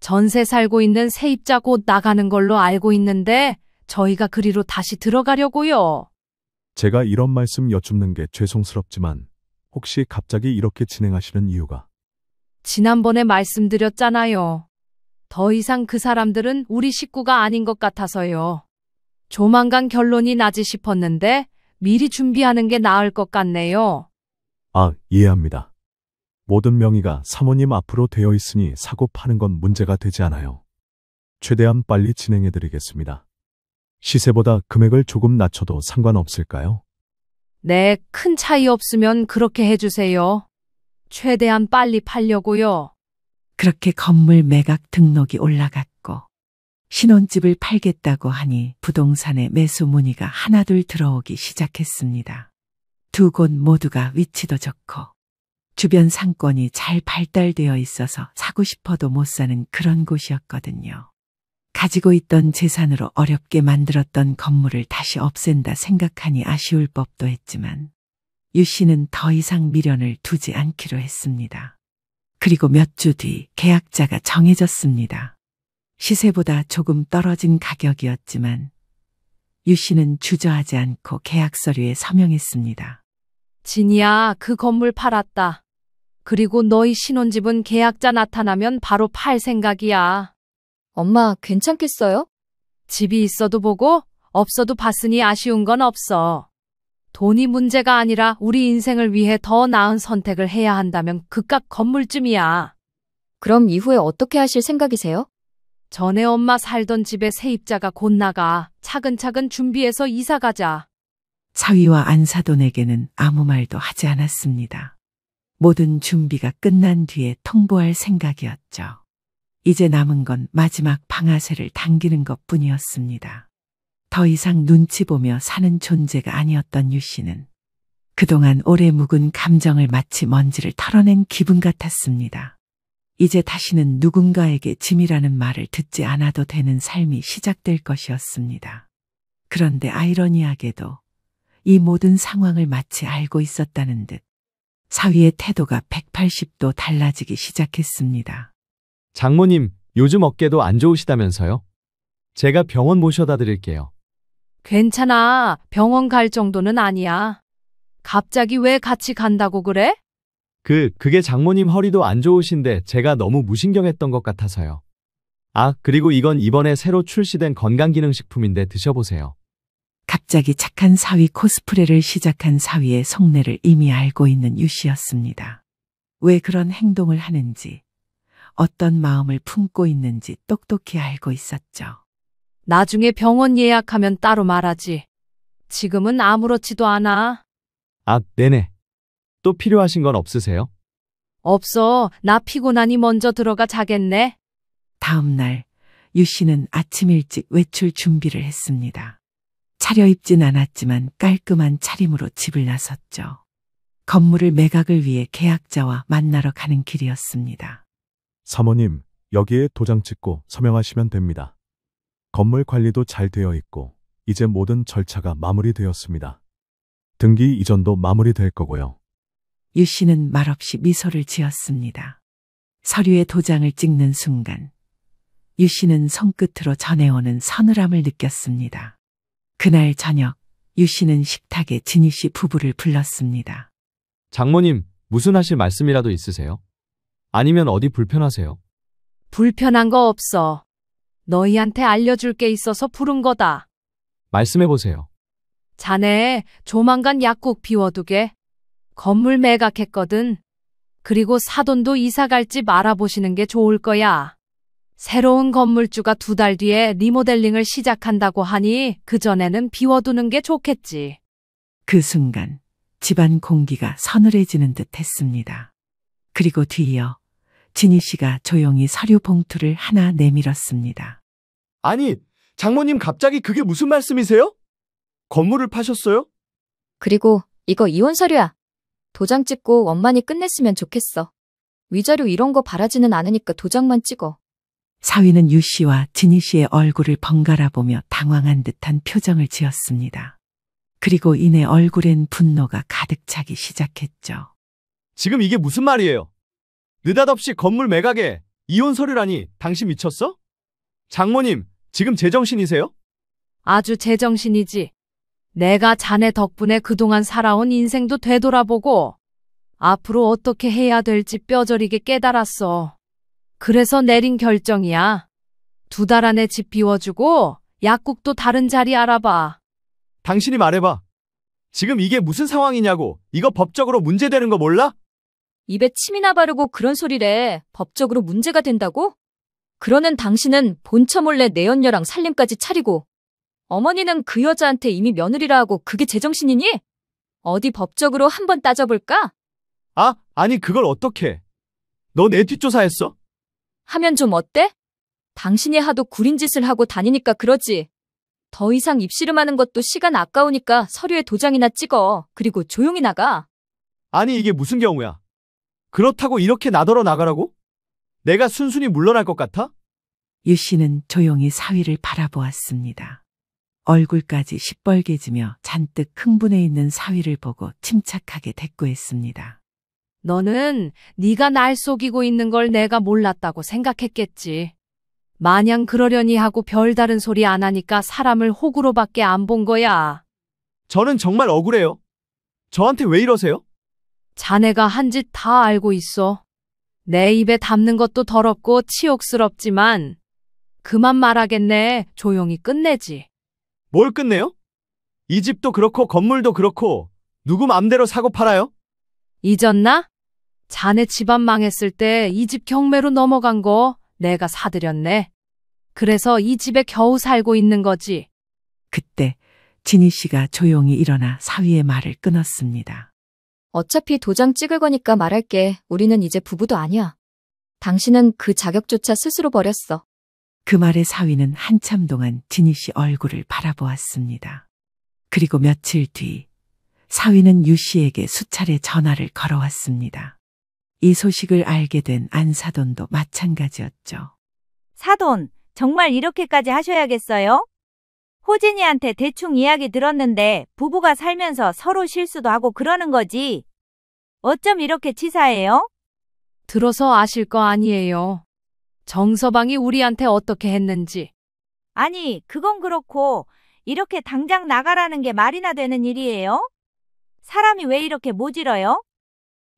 전세 살고 있는 세입자 곧 나가는 걸로 알고 있는데 저희가 그리로 다시 들어가려고요. 제가 이런 말씀 여쭙는 게 죄송스럽지만 혹시 갑자기 이렇게 진행하시는 이유가? 지난번에 말씀드렸잖아요. 더 이상 그 사람들은 우리 식구가 아닌 것 같아서요. 조만간 결론이 나지 싶었는데 미리 준비하는 게 나을 것 같네요. 아, 이해합니다. 모든 명의가 사모님 앞으로 되어 있으니 사고 파는 건 문제가 되지 않아요. 최대한 빨리 진행해 드리겠습니다. 시세보다 금액을 조금 낮춰도 상관없을까요? 네, 큰 차이 없으면 그렇게 해주세요. 최대한 빨리 팔려고요. 그렇게 건물 매각 등록이 올라갔고 신혼집을 팔겠다고 하니 부동산에 매수 문의가 하나둘 들어오기 시작했습니다. 두 곳 모두가 위치도 좋고 주변 상권이 잘 발달되어 있어서 사고 싶어도 못 사는 그런 곳이었거든요. 가지고 있던 재산으로 어렵게 만들었던 건물을 다시 없앤다 생각하니 아쉬울 법도 했지만 유 씨는 더 이상 미련을 두지 않기로 했습니다. 그리고 몇 주 뒤 계약자가 정해졌습니다. 시세보다 조금 떨어진 가격이었지만 유 씨는 주저하지 않고 계약 서류에 서명했습니다. 진이야, 그 건물 팔았다. 그리고 너희 신혼집은 계약자 나타나면 바로 팔 생각이야. 엄마, 괜찮겠어요? 집이 있어도 보고 없어도 봤으니 아쉬운 건 없어. 돈이 문제가 아니라 우리 인생을 위해 더 나은 선택을 해야 한다면 그깟 건물쯤이야. 그럼 이후에 어떻게 하실 생각이세요? 전에 엄마 살던 집에 세입자가 곧 나가. 차근차근 준비해서 이사 가자. 사위와 안사돈에게는 아무 말도 하지 않았습니다. 모든 준비가 끝난 뒤에 통보할 생각이었죠. 이제 남은 건 마지막 방아쇠를 당기는 것뿐이었습니다. 더 이상 눈치 보며 사는 존재가 아니었던 유 씨는 그동안 오래 묵은 감정을 마치 먼지를 털어낸 기분 같았습니다. 이제 다시는 누군가에게 짐이라는 말을 듣지 않아도 되는 삶이 시작될 것이었습니다. 그런데 아이러니하게도 이 모든 상황을 마치 알고 있었다는 듯 사위의 태도가 180도 달라지기 시작했습니다. 장모님, 요즘 어깨도 안 좋으시다면서요? 제가 병원 모셔다 드릴게요. 괜찮아. 병원 갈 정도는 아니야. 갑자기 왜 같이 간다고 그래? 그게 장모님 허리도 안 좋으신데 제가 너무 무신경했던 것 같아서요. 아, 그리고 이건 이번에 새로 출시된 건강기능식품인데 드셔보세요. 갑자기 착한 사위 코스프레를 시작한 사위의 속내를 이미 알고 있는 유 씨였습니다. 왜 그런 행동을 하는지, 어떤 마음을 품고 있는지 똑똑히 알고 있었죠. 나중에 병원 예약하면 따로 말하지. 지금은 아무렇지도 않아. 아, 네네. 또 필요하신 건 없으세요? 없어. 나 피곤하니 먼저 들어가 자겠네. 다음 날 유 씨는 아침 일찍 외출 준비를 했습니다. 차려입진 않았지만 깔끔한 차림으로 집을 나섰죠. 건물을 매각을 위해 계약자와 만나러 가는 길이었습니다. 사모님, 여기에 도장 찍고 서명하시면 됩니다. 건물 관리도 잘 되어 있고 이제 모든 절차가 마무리되었습니다. 등기 이전도 마무리될 거고요. 유 씨는 말없이 미소를 지었습니다. 서류에 도장을 찍는 순간 유 씨는 손끝으로 전해오는 서늘함을 느꼈습니다. 그날 저녁 유 씨는 식탁에 진희 씨 부부를 불렀습니다. 장모님, 무슨 하실 말씀이라도 있으세요? 아니면 어디 불편하세요? 불편한 거 없어. 너희한테 알려줄 게 있어서 부른 거다. 말씀해보세요. 자네 조만간 약국 비워두게. 건물 매각했거든. 그리고 사돈도 이사 갈지 알아보시는 게 좋을 거야. 새로운 건물주가 2달 뒤에 리모델링을 시작한다고 하니 그전에는 비워두는 게 좋겠지. 그 순간 집안 공기가 서늘해지는 듯 했습니다. 그리고 뒤이어 진희 씨가 조용히 서류 봉투를 하나 내밀었습니다. 아니, 장모님 갑자기 그게 무슨 말씀이세요? 건물을 파셨어요? 그리고 이거 이혼 서류야. 도장 찍고 원만히 끝냈으면 좋겠어. 위자료 이런 거 바라지는 않으니까 도장만 찍어. 사위는 유 씨와 진희 씨의 얼굴을 번갈아 보며 당황한 듯한 표정을 지었습니다. 그리고 이내 얼굴엔 분노가 가득 차기 시작했죠. 지금 이게 무슨 말이에요? 느닷없이 건물 매각에 이혼 서류라니 당신 미쳤어? 장모님, 지금 제정신이세요? 아주 제정신이지. 내가 자네 덕분에 그동안 살아온 인생도 되돌아보고 앞으로 어떻게 해야 될지 뼈저리게 깨달았어. 그래서 내린 결정이야. 2달 안에 집 비워주고 약국도 다른 자리 알아봐. 당신이 말해봐. 지금 이게 무슨 상황이냐고. 이거 법적으로 문제되는 거 몰라? 입에 침이나 바르고 그런 소리래. 법적으로 문제가 된다고? 그러는 당신은 본처 몰래 내연녀랑 살림까지 차리고 어머니는 그 여자한테 이미 며느리라 하고 그게 제정신이니? 어디 법적으로 한번 따져볼까? 아니 그걸 어떻게. 너 내 뒷조사했어? 하면 좀 어때? 당신이 하도 구린 짓을 하고 다니니까 그러지. 더 이상 입씨름하는 것도 시간 아까우니까 서류에 도장이나 찍어. 그리고 조용히 나가. 아니 이게 무슨 경우야? 그렇다고 이렇게 나더러 나가라고? 내가 순순히 물러날 것 같아? 유 씨는 조용히 사위를 바라보았습니다. 얼굴까지 시뻘개지며 잔뜩 흥분해 있는 사위를 보고 침착하게 대꾸했습니다. 너는 네가 날 속이고 있는 걸 내가 몰랐다고 생각했겠지. 마냥 그러려니 하고 별다른 소리 안 하니까 사람을 호구로밖에 안 본 거야. 저는 정말 억울해요. 저한테 왜 이러세요? 자네가 한 짓 다 알고 있어. 내 입에 담는 것도 더럽고 치욕스럽지만 그만 말하겠네. 조용히 끝내지. 뭘 끝내요? 이 집도 그렇고 건물도 그렇고 누구 맘대로 사고 팔아요? 잊었나? 자네 집안 망했을 때 이 집 경매로 넘어간 거 내가 사들였네. 그래서 이 집에 겨우 살고 있는 거지. 그때 진희 씨가 조용히 일어나 사위의 말을 끊었습니다. 어차피 도장 찍을 거니까 말할게. 우리는 이제 부부도 아니야. 당신은 그 자격조차 스스로 버렸어. 그 말에 사위는 한참 동안 진희 씨 얼굴을 바라보았습니다. 그리고 며칠 뒤 사위는 유 씨에게 수차례 전화를 걸어왔습니다. 이 소식을 알게 된 안사돈도 마찬가지였죠. 사돈, 정말 이렇게까지 하셔야겠어요? 호진이한테 대충 이야기 들었는데 부부가 살면서 서로 실수도 하고 그러는 거지. 어쩜 이렇게 치사해요? 들어서 아실 거 아니에요. 정서방이 우리한테 어떻게 했는지. 아니, 그건 그렇고 이렇게 당장 나가라는 게 말이나 되는 일이에요? 사람이 왜 이렇게 모질어요?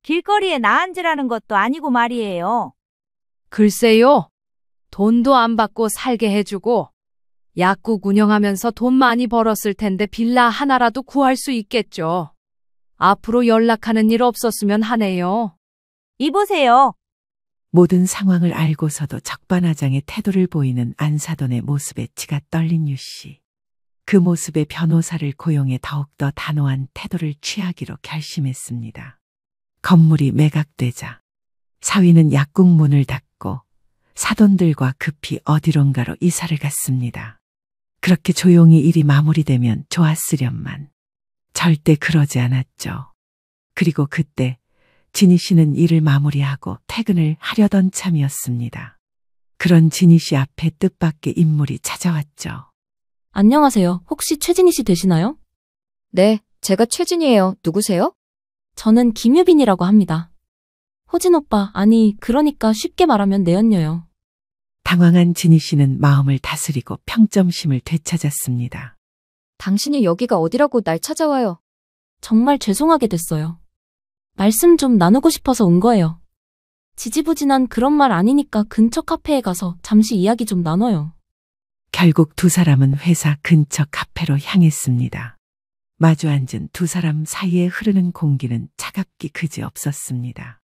길거리에 나앉으라는 것도 아니고 말이에요. 글쎄요. 돈도 안 받고 살게 해주고 약국 운영하면서 돈 많이 벌었을 텐데 빌라 하나라도 구할 수 있겠죠. 앞으로 연락하는 일 없었으면 하네요. 이보세요. 모든 상황을 알고서도 적반하장의 태도를 보이는 안사돈의 모습에 치가 떨린 유 씨. 그 모습에 변호사를 고용해 더욱더 단호한 태도를 취하기로 결심했습니다. 건물이 매각되자 사위는 약국 문을 닫고 사돈들과 급히 어디론가로 이사를 갔습니다. 그렇게 조용히 일이 마무리되면 좋았으련만 절대 그러지 않았죠. 그리고 그때 진희 씨는 일을 마무리하고 퇴근을 하려던 참이었습니다. 그런 진희 씨 앞에 뜻밖의 인물이 찾아왔죠. 안녕하세요. 혹시 최진희 씨 되시나요? 네, 제가 최진이에요. 누구세요? 저는 김유빈이라고 합니다. 호진 오빠, 아니, 그러니까 쉽게 말하면 내 언녀요. 당황한 진희 씨는 마음을 다스리고 평점심을 되찾았습니다. 당신이 여기가 어디라고 날 찾아와요. 정말 죄송하게 됐어요. 말씀 좀 나누고 싶어서 온 거예요. 지지부진한 그런 말 아니니까 근처 카페에 가서 잠시 이야기 좀 나눠요. 결국 두 사람은 회사 근처 카페로 향했습니다. 마주 앉은 두 사람 사이에 흐르는 공기는 차갑기 그지없었습니다.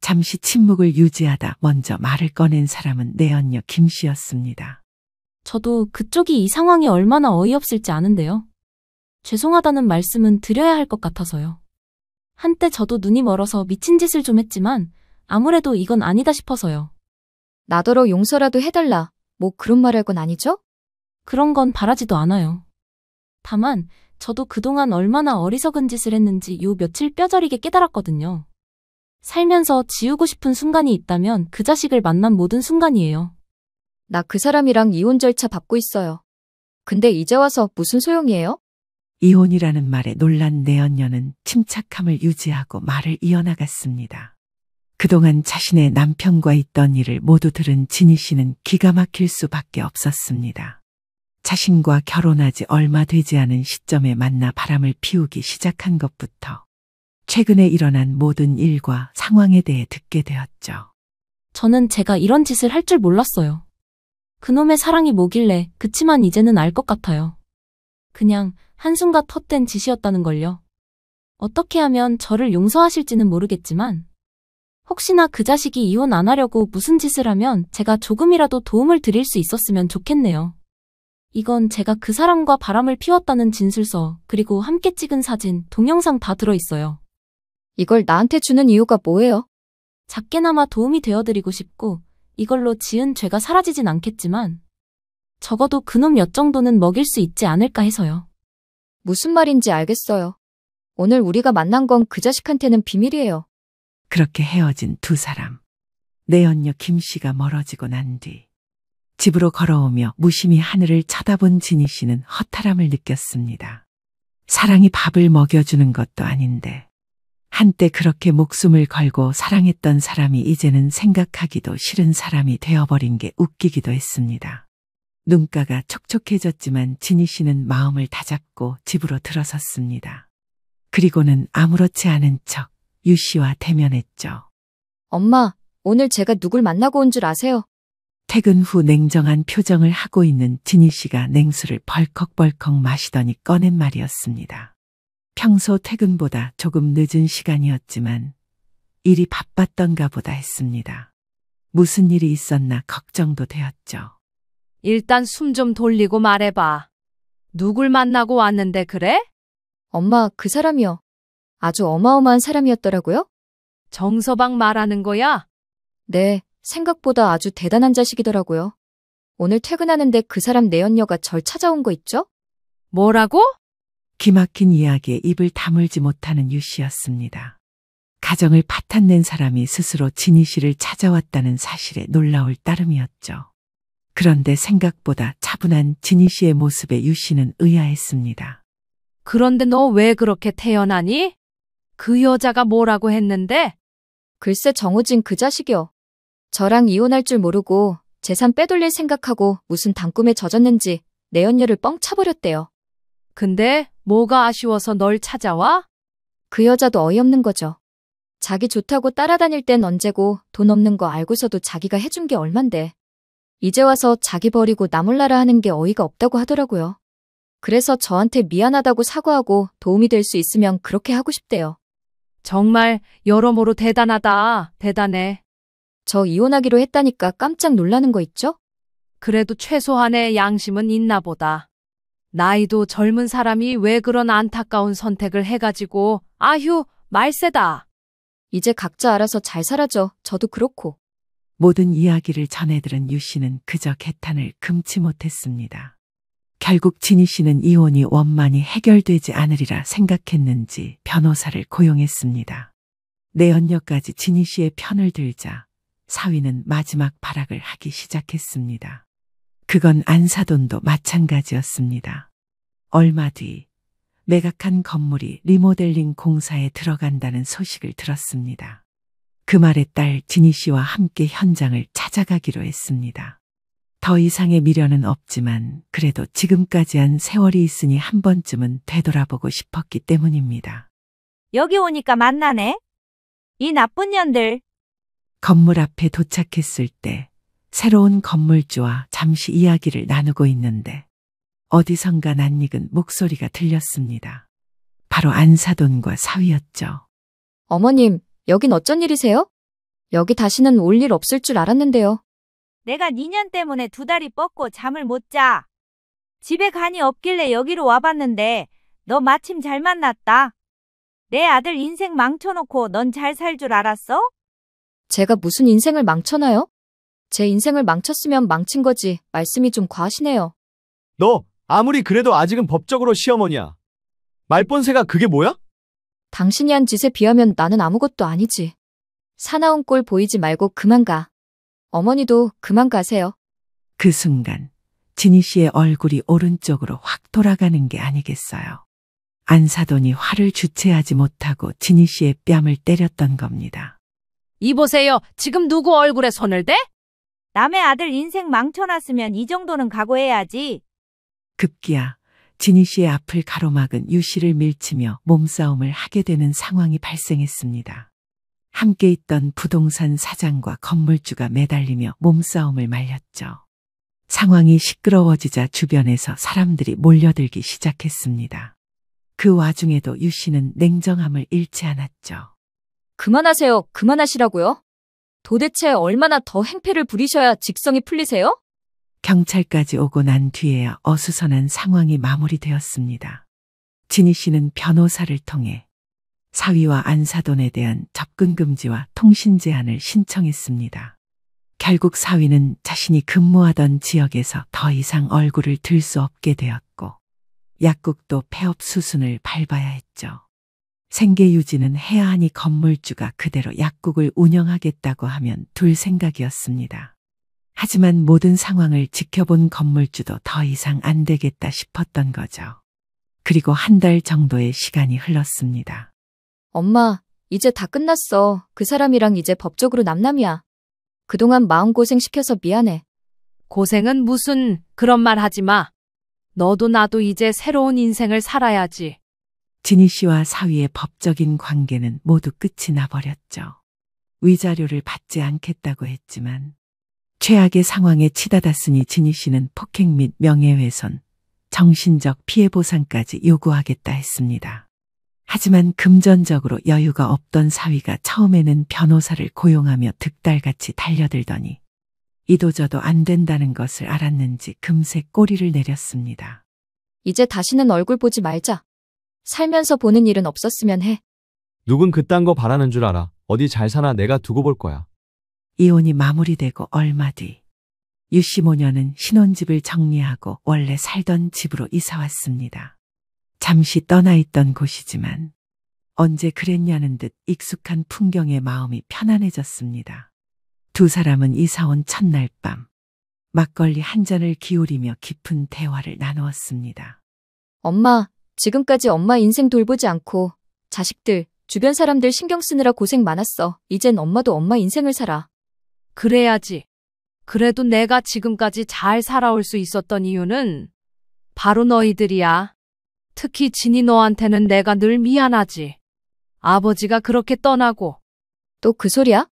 잠시 침묵을 유지하다 먼저 말을 꺼낸 사람은 내언녀 김 씨였습니다. 저도 그쪽이 이 상황이 얼마나 어이없을지 아는데요. 죄송하다는 말씀은 드려야 할 것 같아서요. 한때 저도 눈이 멀어서 미친 짓을 좀 했지만 아무래도 이건 아니다 싶어서요. 나더러 용서라도 해달라. 뭐 그런 말 할 건 아니죠? 그런 건 바라지도 않아요. 다만 저도 그동안 얼마나 어리석은 짓을 했는지 요 며칠 뼈저리게 깨달았거든요. 살면서 지우고 싶은 순간이 있다면 그 자식을 만난 모든 순간이에요. 나 그 사람이랑 이혼 절차 밟고 있어요. 근데 이제 와서 무슨 소용이에요? 이혼이라는 말에 놀란 내언녀는 침착함을 유지하고 말을 이어나갔습니다. 그동안 자신의 남편과 있던 일을 모두 들은 진희 씨는 기가 막힐 수밖에 없었습니다. 자신과 결혼하지 얼마 되지 않은 시점에 만나 바람을 피우기 시작한 것부터 최근에 일어난 모든 일과 상황에 대해 듣게 되었죠. 저는 제가 이런 짓을 할 줄 몰랐어요. 그놈의 사랑이 뭐길래 그치만 이제는 알 것 같아요. 그냥 한순간 헛된 짓이었다는 걸요. 어떻게 하면 저를 용서하실지는 모르겠지만 혹시나 그 자식이 이혼 안 하려고 무슨 짓을 하면 제가 조금이라도 도움을 드릴 수 있었으면 좋겠네요. 이건 제가 그 사람과 바람을 피웠다는 진술서, 그리고 함께 찍은 사진, 동영상 다 들어있어요. 이걸 나한테 주는 이유가 뭐예요? 작게나마 도움이 되어드리고 싶고 이걸로 지은 죄가 사라지진 않겠지만 적어도 그놈 엿 정도는 먹일 수 있지 않을까 해서요. 무슨 말인지 알겠어요. 오늘 우리가 만난 건 그 자식한테는 비밀이에요. 그렇게 헤어진 두 사람. 내언녀 김 씨가 멀어지고 난 뒤 집으로 걸어오며 무심히 하늘을 쳐다본 진희 씨는 허탈함을 느꼈습니다. 사랑이 밥을 먹여주는 것도 아닌데 한때 그렇게 목숨을 걸고 사랑했던 사람이 이제는 생각하기도 싫은 사람이 되어버린 게 웃기기도 했습니다. 눈가가 촉촉해졌지만 진희 씨는 마음을 다잡고 집으로 들어섰습니다. 그리고는 아무렇지 않은 척 유 씨와 대면했죠. 엄마, 오늘 제가 누굴 만나고 온 줄 아세요? 퇴근 후 냉정한 표정을 하고 있는 진희 씨가 냉수를 벌컥벌컥 마시더니 꺼낸 말이었습니다. 평소 퇴근보다 조금 늦은 시간이었지만 일이 바빴던가 보다 했습니다. 무슨 일이 있었나 걱정도 되었죠. 일단 숨 좀 돌리고 말해봐. 누굴 만나고 왔는데 그래? 엄마, 그 사람이요. 아주 어마어마한 사람이었더라고요. 정서방 말하는 거야? 네, 생각보다 아주 대단한 자식이더라고요. 오늘 퇴근하는데 그 사람 내연녀가 절 찾아온 거 있죠? 뭐라고? 기막힌 이야기에 입을 다물지 못하는 유 씨였습니다. 가정을 파탄낸 사람이 스스로 진희 씨를 찾아왔다는 사실에 놀라울 따름이었죠. 그런데 생각보다 차분한 진희 씨의 모습에 유 씨는 의아했습니다. 그런데 너 왜 그렇게 태어나니? 그 여자가 뭐라고 했는데? 글쎄 정우진 그 자식이요. 저랑 이혼할 줄 모르고 재산 빼돌릴 생각하고 무슨 단꿈에 젖었는지 내연녀를 뻥 차버렸대요. 근데 뭐가 아쉬워서 널 찾아와? 그 여자도 어이없는 거죠. 자기 좋다고 따라다닐 땐 언제고 돈 없는 거 알고서도 자기가 해준 게 얼만데. 이제 와서 자기 버리고 나 몰라라 하는 게 어이가 없다고 하더라고요. 그래서 저한테 미안하다고 사과하고 도움이 될 수 있으면 그렇게 하고 싶대요. 정말 여러모로 대단하다. 대단해. 저 이혼하기로 했다니까 깜짝 놀라는 거 있죠? 그래도 최소한의 양심은 있나 보다. 나이도 젊은 사람이 왜 그런 안타까운 선택을 해가지고 아휴 말세다. 이제 각자 알아서 잘 살아줘. 저도 그렇고. 모든 이야기를 전해들은 유 씨는 그저 개탄을 금치 못했습니다. 결국 진희 씨는 이혼이 원만히 해결되지 않으리라 생각했는지 변호사를 고용했습니다. 내연녀까지 진희 씨의 편을 들자 사위는 마지막 발악을 하기 시작했습니다. 그건 안사돈도 마찬가지였습니다. 얼마 뒤 매각한 건물이 리모델링 공사에 들어간다는 소식을 들었습니다. 그 말에 딸 진희 씨와 함께 현장을 찾아가기로 했습니다. 더 이상의 미련은 없지만 그래도 지금까지 한 세월이 있으니 한 번쯤은 되돌아보고 싶었기 때문입니다. 여기 오니까 만나네? 이 나쁜 년들. 건물 앞에 도착했을 때 새로운 건물주와 잠시 이야기를 나누고 있는데 어디선가 낯익은 목소리가 들렸습니다. 바로 안사돈과 사위였죠. 어머님, 여긴 어쩐 일이세요? 여기 다시는 올 일 없을 줄 알았는데요. 내가 니년 때문에 2달이 뻗고 잠을 못 자. 집에 간이 없길래 여기로 와봤는데 너 마침 잘 만났다. 내 아들 인생 망쳐놓고 넌 잘 살 줄 알았어? 제가 무슨 인생을 망쳐나요? 제 인생을 망쳤으면 망친 거지. 말씀이 좀 과하시네요. 너 아무리 그래도 아직은 법적으로 시어머니야. 말본세가 그게 뭐야? 당신이 한 짓에 비하면 나는 아무것도 아니지. 사나운 꼴 보이지 말고 그만 가. 어머니도 그만 가세요. 그 순간 진희 씨의 얼굴이 오른쪽으로 확 돌아가는 게 아니겠어요. 안사돈이 화를 주체하지 못하고 진희 씨의 뺨을 때렸던 겁니다. 이보세요. 지금 누구 얼굴에 손을 대? 남의 아들 인생 망쳐놨으면 이 정도는 각오해야지. 급기야 진희 씨의 앞을 가로막은 유 씨를 밀치며 몸싸움을 하게 되는 상황이 발생했습니다. 함께 있던 부동산 사장과 건물주가 매달리며 몸싸움을 말렸죠. 상황이 시끄러워지자 주변에서 사람들이 몰려들기 시작했습니다. 그 와중에도 유 씨는 냉정함을 잃지 않았죠. 그만하세요. 그만하시라고요. 도대체 얼마나 더 행패를 부리셔야 직성이 풀리세요? 경찰까지 오고 난 뒤에야 어수선한 상황이 마무리되었습니다. 진희 씨는 변호사를 통해 사위와 안사돈에 대한 접근 금지와 통신 제한을 신청했습니다. 결국 사위는 자신이 근무하던 지역에서 더 이상 얼굴을 들 수 없게 되었고 약국도 폐업 수순을 밟아야 했죠. 생계 유지는 해야 하니 건물주가 그대로 약국을 운영하겠다고 하면 둘 생각이었습니다. 하지만 모든 상황을 지켜본 건물주도 더 이상 안 되겠다 싶었던 거죠. 그리고 한 달 정도의 시간이 흘렀습니다. 엄마, 이제 다 끝났어. 그 사람이랑 이제 법적으로 남남이야. 그동안 마음고생 시켜서 미안해. 고생은 무슨 그런 말 하지 마. 너도 나도 이제 새로운 인생을 살아야지. 진희 씨와 사위의 법적인 관계는 모두 끝이 나버렸죠. 위자료를 받지 않겠다고 했지만 최악의 상황에 치닫았으니 진희 씨는 폭행 및 명예훼손, 정신적 피해 보상까지 요구하겠다 했습니다. 하지만 금전적으로 여유가 없던 사위가 처음에는 변호사를 고용하며 득달같이 달려들더니 이도저도 안 된다는 것을 알았는지 금세 꼬리를 내렸습니다. 이제 다시는 얼굴 보지 말자. 살면서 보는 일은 없었으면 해. 누군 그딴 거 바라는 줄 알아. 어디 잘 사나 내가 두고 볼 거야. 이혼이 마무리되고 얼마 뒤 유 씨 모녀는 신혼집을 정리하고 원래 살던 집으로 이사 왔습니다. 잠시 떠나 있던 곳이지만 언제 그랬냐는 듯 익숙한 풍경에 마음이 편안해졌습니다. 두 사람은 이사 온 첫날 밤 막걸리 한 잔을 기울이며 깊은 대화를 나누었습니다. 엄마, 지금까지 엄마 인생 돌보지 않고 자식들, 주변 사람들 신경 쓰느라 고생 많았어. 이젠 엄마도 엄마 인생을 살아. 그래야지. 그래도 내가 지금까지 잘 살아올 수 있었던 이유는 바로 너희들이야. 특히 진이 너한테는 내가 늘 미안하지. 아버지가 그렇게 떠나고. 또 그 소리야?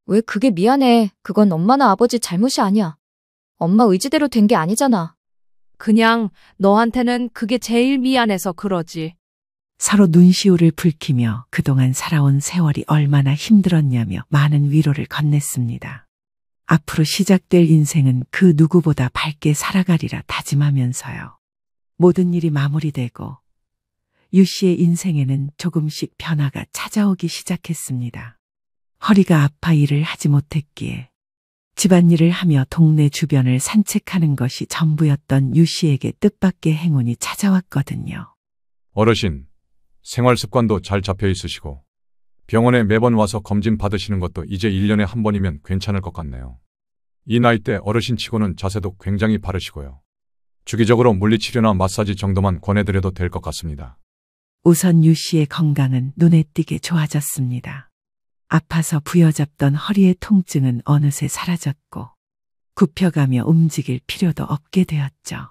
왜 그게 미안해. 그건 엄마나 아버지 잘못이 아니야. 엄마 의지대로 된 게 아니잖아. 그냥 너한테는 그게 제일 미안해서 그러지. 서로 눈시울을 붉히며 그동안 살아온 세월이 얼마나 힘들었냐며 많은 위로를 건넸습니다. 앞으로 시작될 인생은 그 누구보다 밝게 살아가리라 다짐하면서요. 모든 일이 마무리되고 유 씨의 인생에는 조금씩 변화가 찾아오기 시작했습니다. 허리가 아파 일을 하지 못했기에 집안일을 하며 동네 주변을 산책하는 것이 전부였던 유 씨에게 뜻밖의 행운이 찾아왔거든요. 어르신, 생활 습관도 잘 잡혀 있으시고 병원에 매번 와서 검진 받으시는 것도 이제 1년에 한 번이면 괜찮을 것 같네요. 이 나이 때 어르신치고는 자세도 굉장히 바르시고요. 주기적으로 물리치료나 마사지 정도만 권해드려도 될 것 같습니다. 우선 유 씨의 건강은 눈에 띄게 좋아졌습니다. 아파서 부여잡던 허리의 통증은 어느새 사라졌고 굽혀가며 움직일 필요도 없게 되었죠.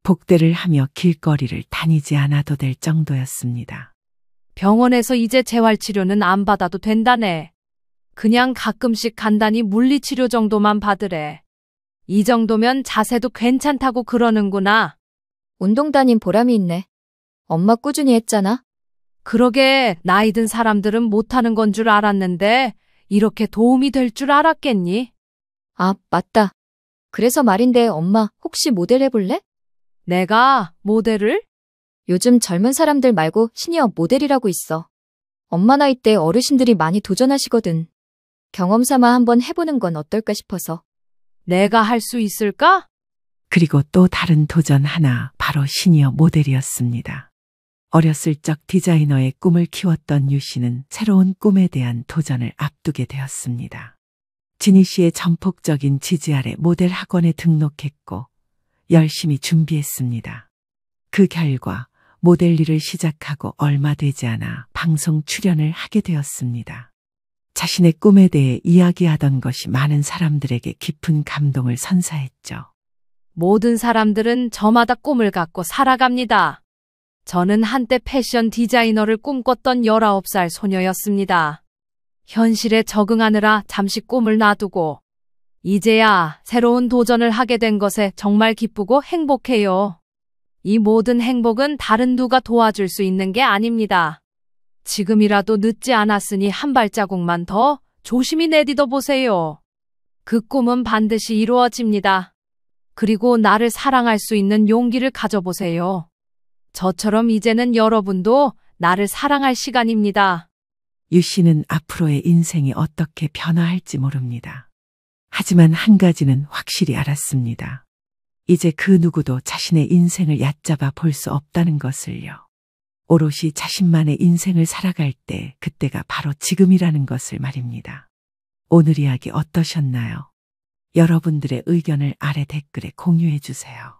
복대를 하며 길거리를 다니지 않아도 될 정도였습니다. 병원에서 이제 재활치료는 안 받아도 된다네. 그냥 가끔씩 간단히 물리치료 정도만 받으래. 이 정도면 자세도 괜찮다고 그러는구나. 운동 다닌 보람이 있네. 엄마 꾸준히 했잖아. 그러게 나이 든 사람들은 못하는 건 줄 알았는데 이렇게 도움이 될 줄 알았겠니? 아, 맞다. 그래서 말인데 엄마 혹시 모델 해볼래? 내가 모델을? 요즘 젊은 사람들 말고 시니어 모델이라고 있어. 엄마 나이 때 어르신들이 많이 도전하시거든. 경험 삼아 한번 해보는 건 어떨까 싶어서. 내가 할 수 있을까? 그리고 또 다른 도전 하나, 바로 시니어 모델이었습니다. 어렸을 적 디자이너의 꿈을 키웠던 유 씨는 새로운 꿈에 대한 도전을 앞두게 되었습니다. 진희 씨의 전폭적인 지지 아래 모델 학원에 등록했고 열심히 준비했습니다. 그 결과 모델 일을 시작하고 얼마 되지 않아 방송 출연을 하게 되었습니다. 자신의 꿈에 대해 이야기하던 것이 많은 사람들에게 깊은 감동을 선사했죠. 모든 사람들은 저마다 꿈을 갖고 살아갑니다. 저는 한때 패션 디자이너를 꿈꿨던 19살 소녀였습니다. 현실에 적응하느라 잠시 꿈을 놔두고 이제야 새로운 도전을 하게 된 것에 정말 기쁘고 행복해요. 이 모든 행복은 다른 누가 도와줄 수 있는 게 아닙니다. 지금이라도 늦지 않았으니 한 발자국만 더 조심히 내딛어 보세요. 그 꿈은 반드시 이루어집니다. 그리고 나를 사랑할 수 있는 용기를 가져보세요. 저처럼 이제는 여러분도 나를 사랑할 시간입니다. 유 씨는 앞으로의 인생이 어떻게 변화할지 모릅니다. 하지만 한 가지는 확실히 알았습니다. 이제 그 누구도 자신의 인생을 얕잡아 볼 수 없다는 것을요. 오롯이 자신만의 인생을 살아갈 때 그때가 바로 지금이라는 것을 말입니다. 오늘 이야기 어떠셨나요? 여러분들의 의견을 아래 댓글에 공유해 주세요.